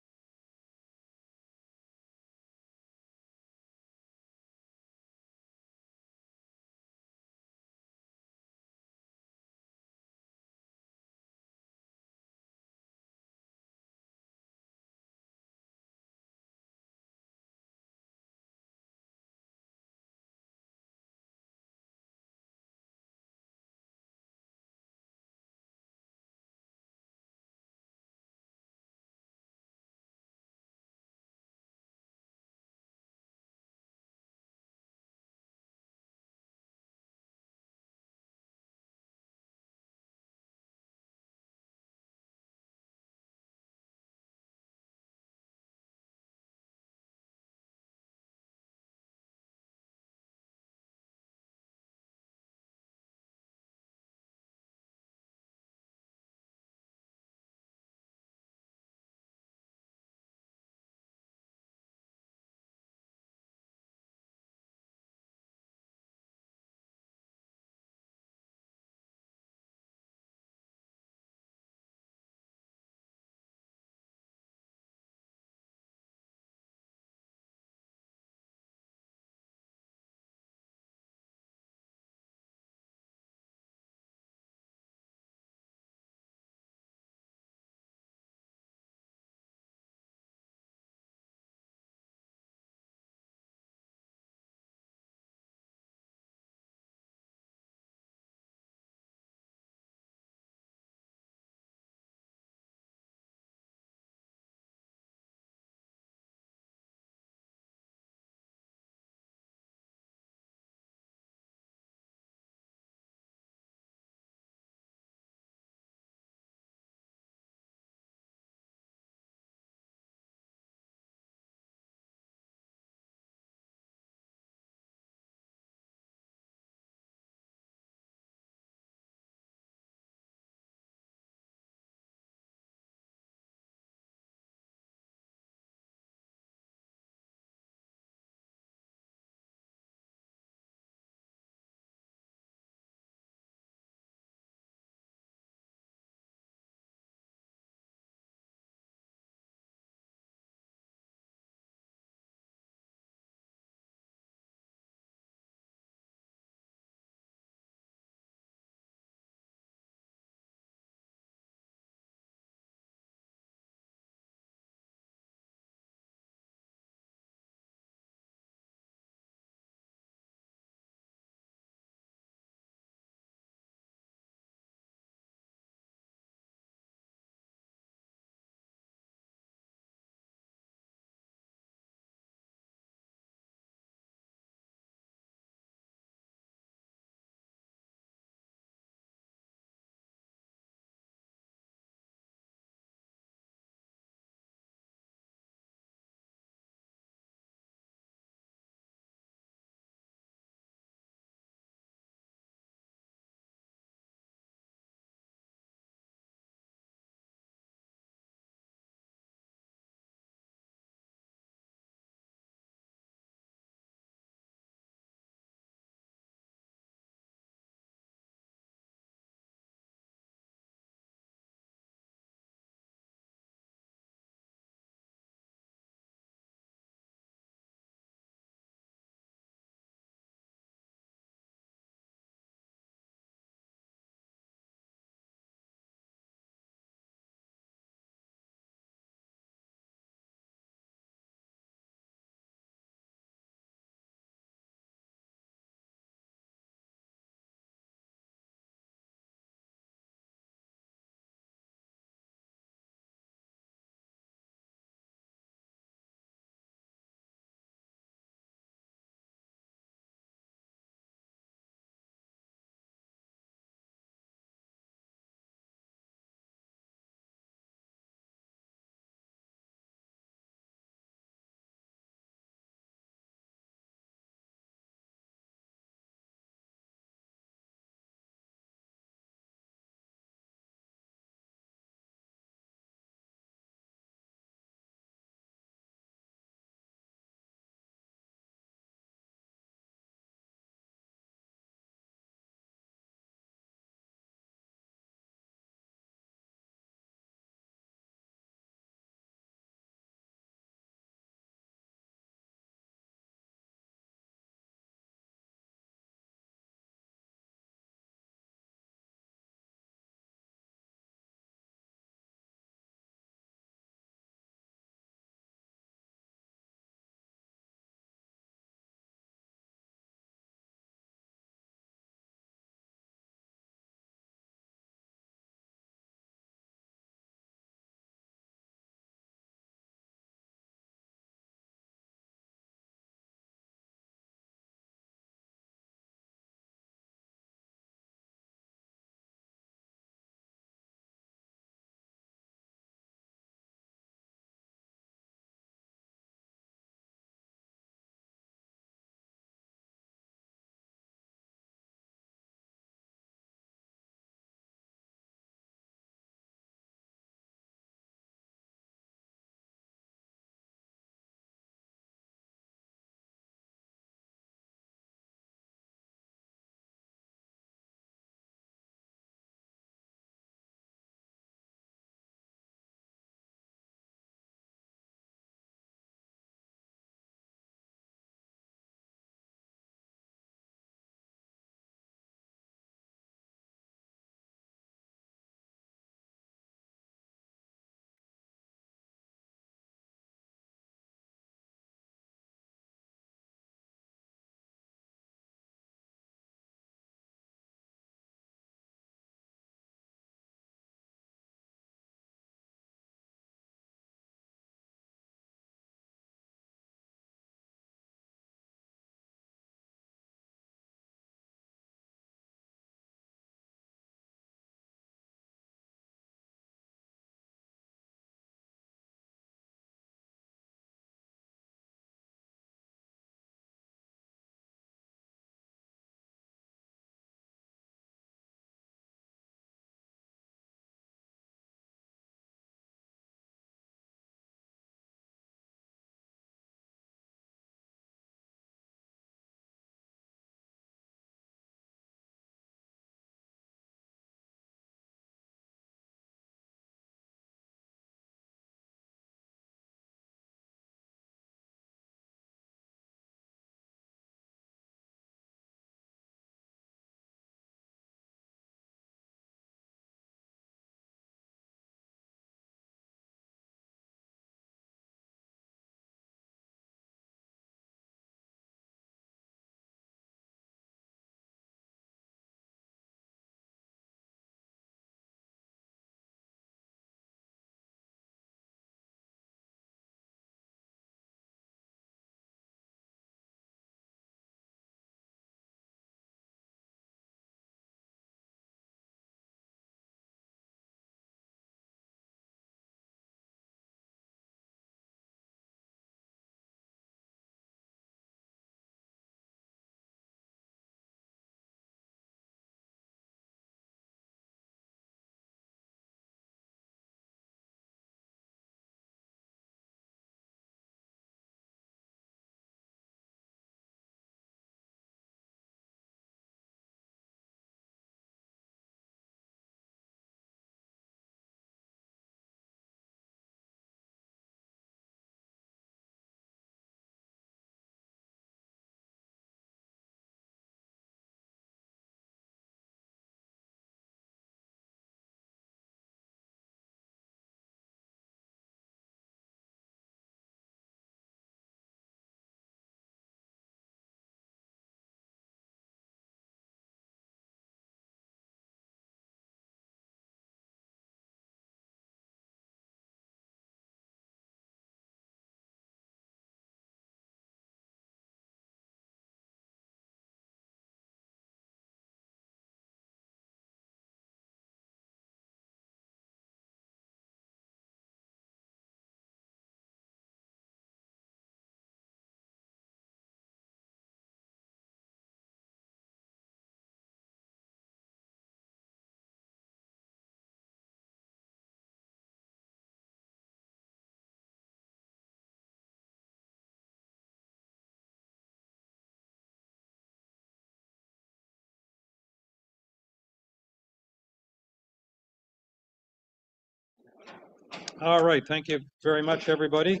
All right, thank you very much, everybody.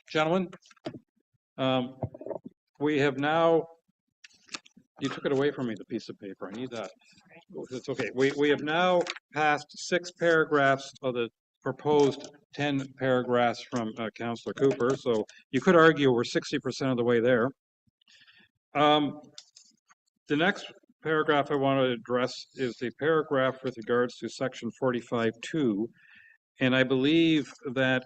Gentlemen, we have now, you took it away from me, the piece of paper. I need that. It's okay. We have now passed 6 paragraphs of the proposed 10 paragraphs from Councillor Cooper. So you could argue we're 60% of the way there. The next paragraph I want to address is the paragraph with regards to section 45.2. And I believe that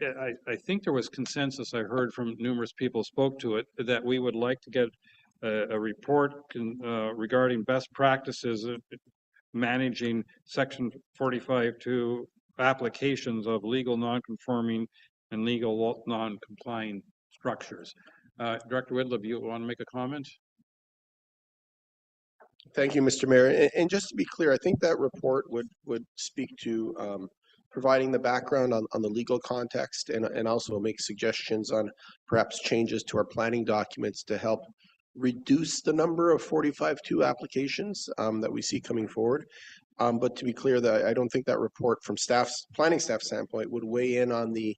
I think there was consensus I heard from numerous people spoke to it, that we would like to get a report regarding best practices managing section 45.2 applications of legal non-conforming and legal non-complying structures. Director Whitlam, you want to make a comment? Thank you, Mr. Mayor. And just to be clear, I think that report would speak to providing the background on the legal context and also make suggestions on perhaps changes to our planning documents to help reduce the number of 45.2 applications that we see coming forward. But to be clear, that I don't think that report from planning staff standpoint would weigh in on the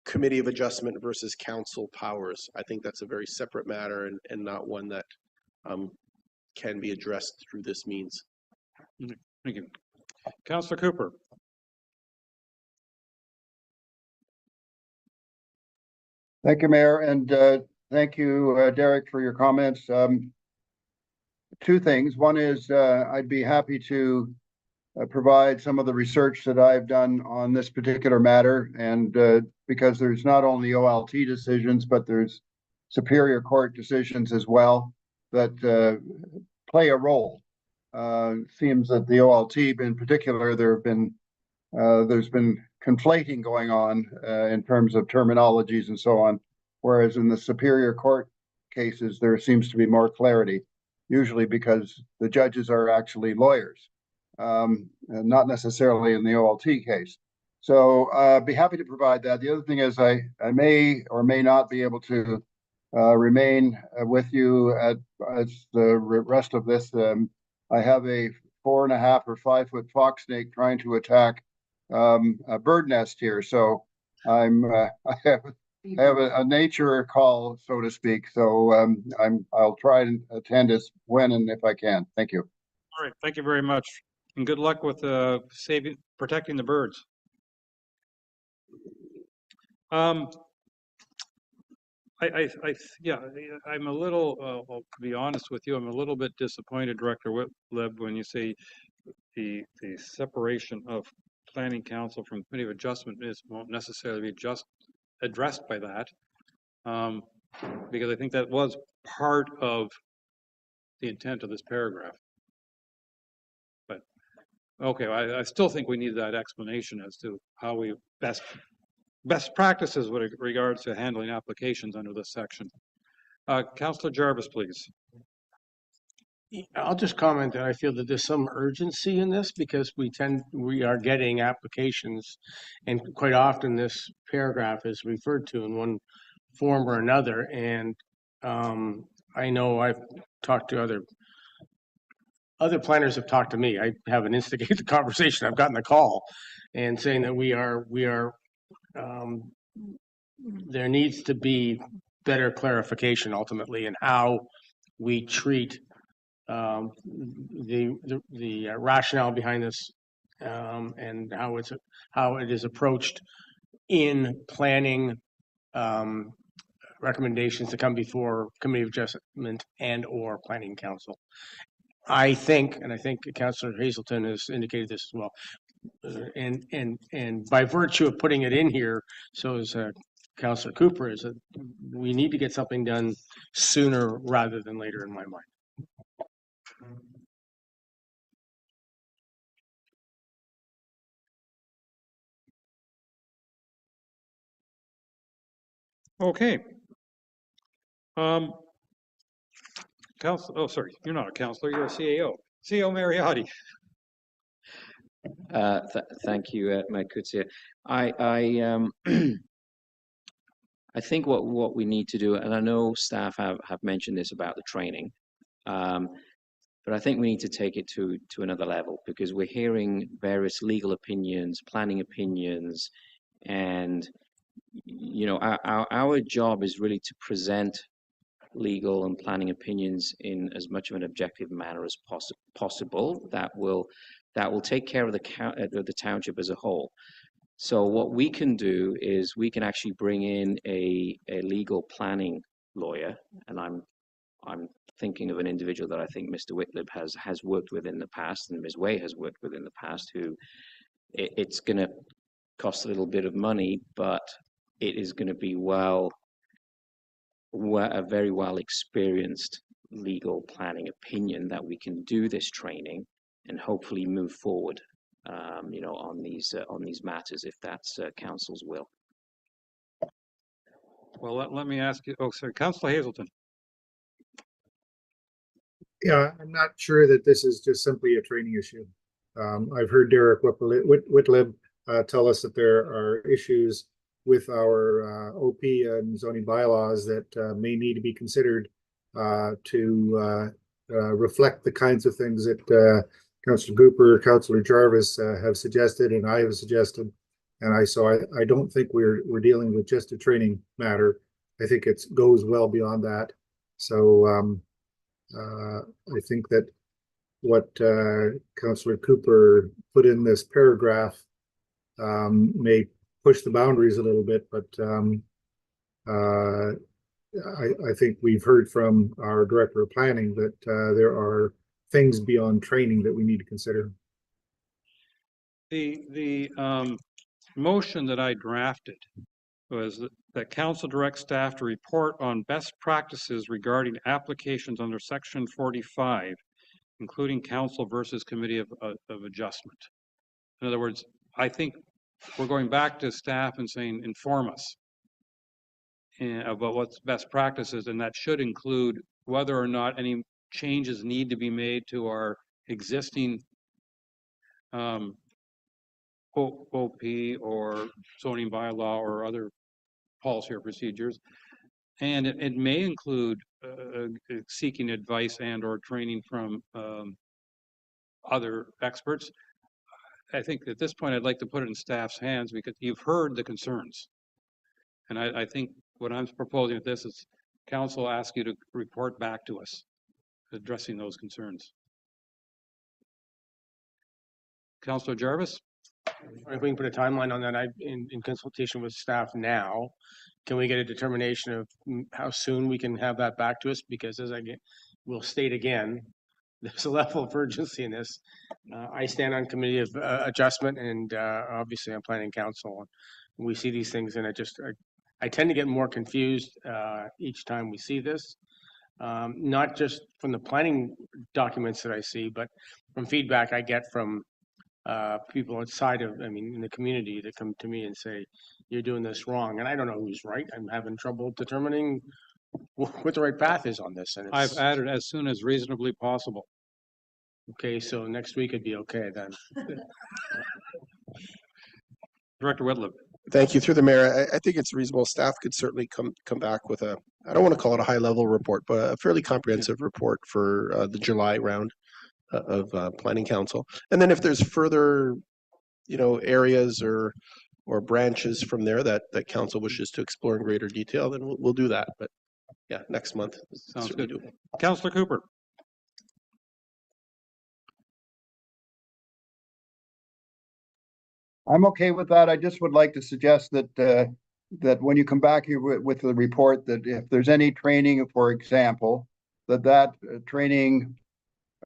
Committee of Adjustment versus council powers. I think that's a very separate matter and not one that can be addressed through this means. Thank you. Councillor Cooper. Thank you, Mayor, and thank you, Derek, for your comments. 2 things. One is I'd be happy to provide some of the research that I've done on this particular matter, and because there's not only OLT decisions, but there's Superior Court decisions as well that play a role. It seems that the OLT in particular, there's been conflating going on in terms of terminologies and so on, whereas in the Superior Court cases, there seems to be more clarity, usually because the judges are actually lawyers, not necessarily in the OLT case. So I'd be happy to provide that. The other thing is I may or may not be able to remain with you as the rest of this. I have a 4.5 or 5 foot fox snake trying to attack a bird nest here. So I have a nature call, so to speak. So I'll try and attend as when and if I can. Thank you. All right, thank you very much, and good luck with protecting the birds. Yeah, I'm a little, well, to be honest with you, I'm a little bit disappointed, Director Whitlam, when you say the separation of Planning Council from Committee of Adjustment won't necessarily be just addressed by that, because I think that was part of the intent of this paragraph. But okay, I still think we need that explanation as to how we best practices with regards to handling applications under this section. Councillor Jarvis, please. I'll just comment that I feel that there's some urgency in this because we are getting applications, and quite often this paragraph is referred to in one form or another. And I know I've talked to other planners have talked to me. I haven't instigated the conversation. I've gotten a call and saying that we are there needs to be better clarification ultimately in how we treat the rationale behind this and how it is approached in planning recommendations to come before Committee of Adjustment and or Planning Council. I think, and I think Councillor Hazelton has indicated this as well, and by virtue of putting it in here, so as Councillor Cooper, is that we need to get something done sooner rather than later, in my mind. Okay. Council. Oh, sorry, you're not a councillor. You're a CAO. CAO Mariotti. Thank you, Mayor Coetzee. I think what we need to do, and I know staff have mentioned this about the training. But I think we need to take it to another level, because we're hearing various legal opinions, planning opinions, and our job is really to present legal and planning opinions in as much of an objective manner as possible that will take care of the township as a whole. So what we can do is we can actually bring in a legal planning lawyer, and I'm thinking of an individual that I think Mr. Whitlib has worked with in the past, and Ms. Way has worked with in the past, who it's going to cost a little bit of money, but it is going to be a very well experienced legal planning opinion that we can do this training and hopefully move forward, on these matters, if that's council's will. Well, let me ask you, Councillor Hazelton. Yeah, I'm not sure that this is just simply a training issue. I've heard Derek Whitlib tell us that there are issues with our OP and zoning bylaws that may need to be considered to reflect the kinds of things that Councillor Cooper, Councillor Jarvis have suggested, and I have suggested. And I don't think we're dealing with just a training matter. I think it goes well beyond that. So I think that what Councillor Cooper put in this paragraph may push the boundaries a little bit, but I think we've heard from our Director of Planning that there are things beyond training that we need to consider. The motion that I drafted was that council directs staff to report on best practices regarding applications under section 45, including council versus committee of adjustment. In other words, I think we're going back to staff and saying, inform us about what's best practices, and that should include whether or not any changes need to be made to our existing OP or zoning bylaw or other policy or procedures. And it may include seeking advice and or training from other experts. I think at this point, I'd like to put it in staff's hands because you've heard the concerns. And I think what I'm proposing with this is council ask you to report back to us addressing those concerns. Councillor Jarvis? If we can put a timeline on that, in consultation with staff now, can we get a determination of how soon we can have that back to us? Because as we'll state again, there's a level of urgency in this. I stand on committee of adjustment, and obviously I'm planning council. We see these things, and I tend to get more confused each time we see this, not just from the planning documents that I see, but from feedback I get from people outside of, in the community that come to me and say, you're doing this wrong. And I don't know who's right. I'm having trouble determining what the right path is on this. And I've added as soon as reasonably possible. Okay, so next week it'd be okay then. Director Whitlib. Thank you. Through the mayor, I think it's reasonable. Staff could certainly come back with I don't want to call it a high level report, but a fairly comprehensive report for the July round of planning council. And then if there's further, areas or branches from there that council wishes to explore in greater detail, then we'll do that. But yeah, next month. Sounds good. Councillor Cooper. I'm okay with that. I just would like to suggest that that when you come back here with the report, that if there's any training, for example, that training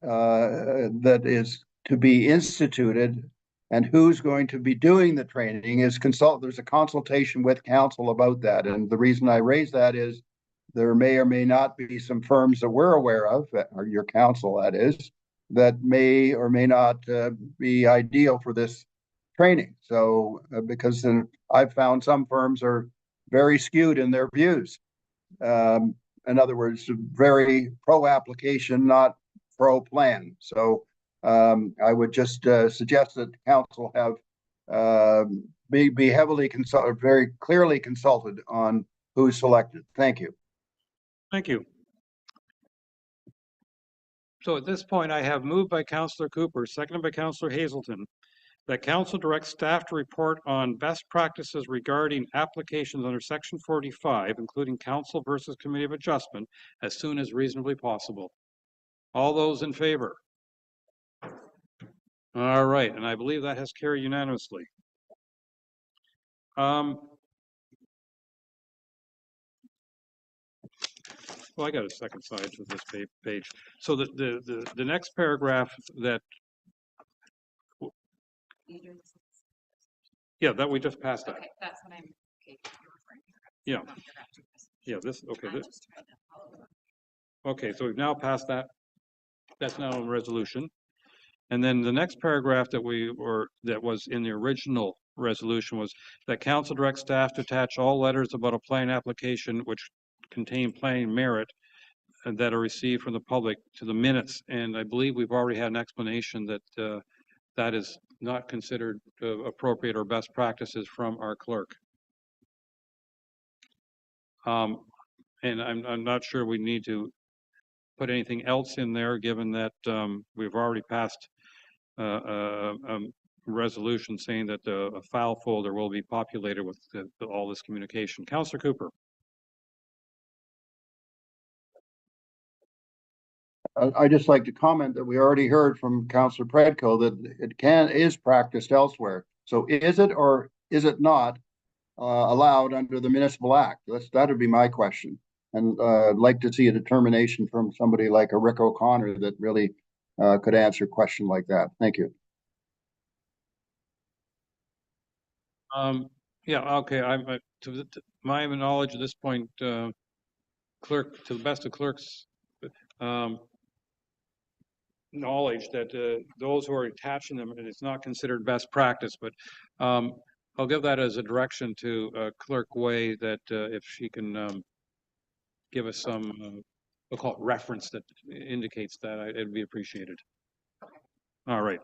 that is to be instituted and who's going to be doing the training is there's a consultation with council about that. And the reason I raise that is there may or may not be some firms that we're aware of, or your council that is, that may or may not be ideal for this training. So because I've found some firms are very skewed in their views. In other words, very pro-application, not pro-plan. So I would just suggest that council have be heavily consulted, very clearly consulted on who's selected. Thank you. Thank you. So at this point, I have moved by Councillor Cooper, seconded by Councillor Hazelton, that council directs staff to report on best practices regarding applications under Section 45, including council versus Committee of Adjustment, as soon as reasonably possible. All those in favor? All right, and I believe that has carried unanimously. Well, I got a second side to this page. So the next paragraph that, yeah, that we just passed that. Okay, that's what I'm, okay. Yeah. Yeah, this, okay. Okay, so we've now passed that. That's now a resolution. And then the next paragraph that that was in the original resolution was that council directs staff to attach all letters about a plan application which contain planning merit and that are received from the public to the minutes. And I believe we've already had an explanation that that is not considered appropriate or best practices from our clerk. And I'm not sure we need to put anything else in there, given that we've already passed a resolution saying that a file folder will be populated with all this communication. Councillor Cooper. I just like to comment that we already heard from Councillor Predko that it is practiced elsewhere. So is it or is it not allowed under the Municipal Act? That would be my question. And I'd like to see a determination from somebody like a Rick O'Connor that really could answer a question like that. Thank you. Yeah, okay. To my knowledge at this point, clerk, to the best of clerks' knowledge, that those who are attaching them, and it's not considered best practice, but I'll give that as a direction to Clerk Way that if she can give us some, we'll call it reference that indicates that, it'd be appreciated. All right.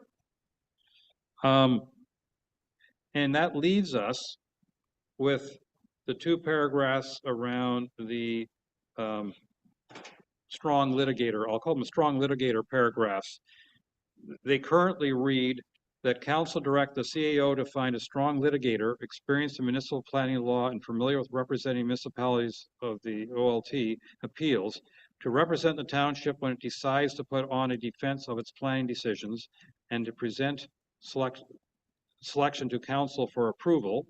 And that leaves us with the two paragraphs around the strong litigator. I'll call them strong litigator paragraphs. They currently read that council direct the CAO to find a strong litigator, experienced in municipal planning law and familiar with representing municipalities of the OLT appeals, to represent the township when it decides to put on a defense of its planning decisions and to present selection to council for approval.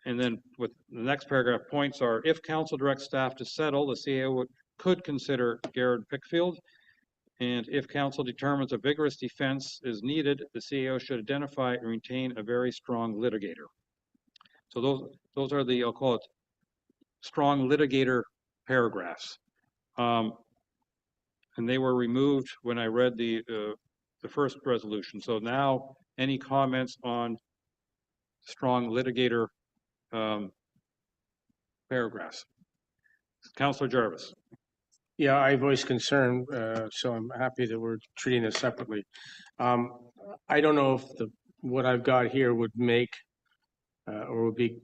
And then with the next paragraph points are, if council directs staff to settle, the CAO could consider Garrett Pickfield. And if council determines a vigorous defense is needed, the CAO should identify and retain a very strong litigator. So those are the, I'll call it, strong litigator paragraphs. And they were removed when I read the first resolution. So now, any comments on strong litigator paragraphs? Councillor Jarvis. Yeah, I voice concern, so I'm happy that we're treating this separately. I don't know if what I've got here would make or would be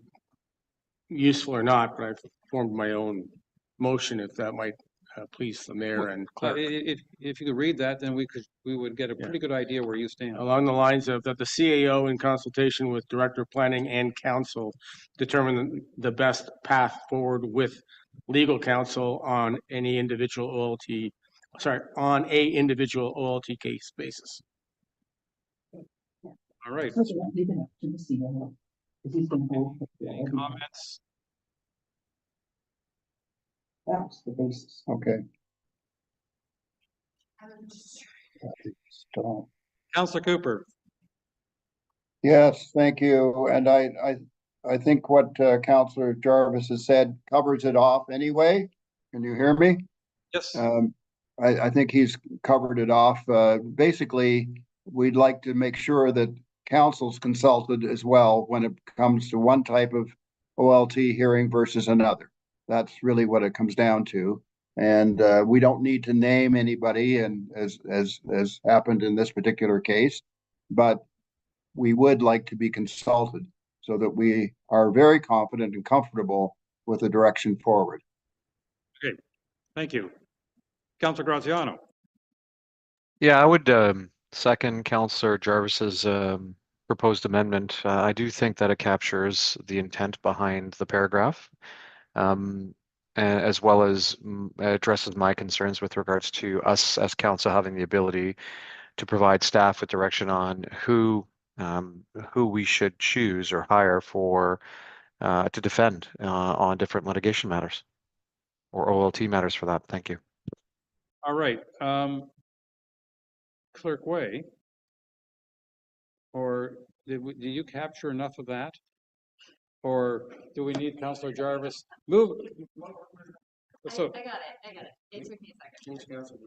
useful or not, but I've formed my own motion if that might please the mayor and clerk. If you could read that, then we would get a pretty good idea where you stand. Along the lines of that the CAO, in consultation with Director of Planning and Council, determine the best path forward with legal counsel on any individual OLT, on a individual OLT case basis. All right. Any comments? That's the basis. Okay. Councillor Cooper. Yes, thank you. And I think what Councillor Jarvis has said covers it off anyway. Can you hear me? Yes. I think he's covered it off. Basically, we'd like to make sure that council's consulted as well when it comes to one type of OLT hearing versus another. That's really what it comes down to. And we don't need to name anybody, and as happened in this particular case, but we would like to be consulted so that we are very confident and comfortable with the direction forward. Okay, thank you. Councillor Graziano. Yeah, I would second Councillor Jarvis's proposed amendment. I do think that it captures the intent behind the paragraph, as well as addresses my concerns with regards to us as council having the ability to provide staff with direction on who we should choose or hire for to defend on different litigation matters or OLT matters for that. Thank you. All right. Clerk Way, or did you capture enough of that? Or do we need Councillor Jarvis? Move. So, I got it. It took me a second.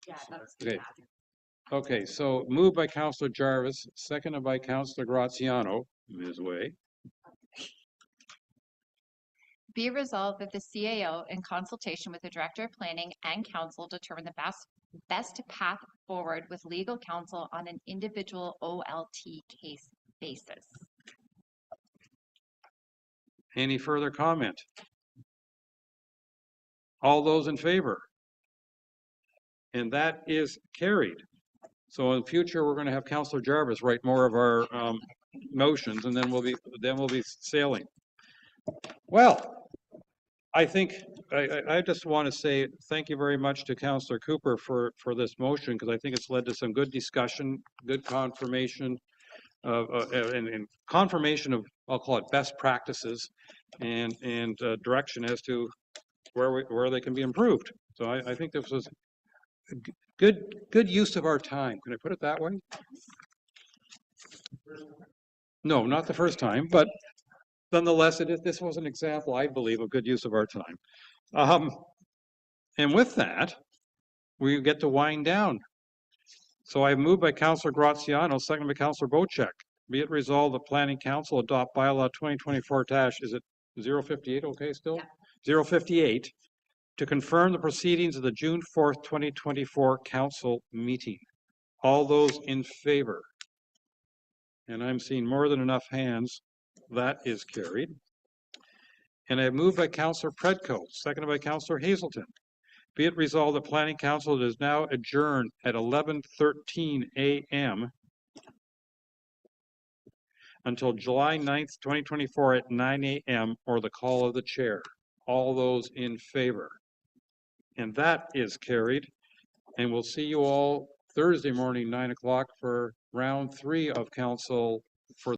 Yeah, that's. okay. Okay, so moved by Councillor Jarvis, seconded by Councillor Graziano, Ms. Way. Be resolved that the CAO, in consultation with the Director of Planning and Council, determine the best path forward with legal counsel on an individual OLT case basis. Any further comment? All those in favor? And that is carried. So in future, we're going to have Councillor Jarvis write more of our motions, and then we'll be sailing. Well, I think I just want to say thank you very much to Councillor Cooper for this motion, because I think it's led to some good discussion, good confirmation and confirmation of, I'll call it, best practices and direction as to where they can be improved. So I think this was good use of our time. Can I put it that way? No, not the first time, but nonetheless, this was an example, I believe, of good use of our time. And with that, we get to wind down. So I moved by Councillor Graziano, seconded by Councillor Bocek. Be it resolved, the Planning Council adopt bylaw 2024 - is it 058 okay still? Yeah. 058 to confirm the proceedings of the June 4th, 2024 council meeting. All those in favor? And I'm seeing more than enough hands. That is carried. And I moved by Councillor Predko, seconded by Councillor Hazelton. Be it resolved, the Planning Council is now adjourned at 11:13 a.m. until July 9th, 2024 at 9 a.m. or the call of the chair. All those in favor? And that is carried. And we'll see you all Thursday morning, 9 o'clock for round 3 of council for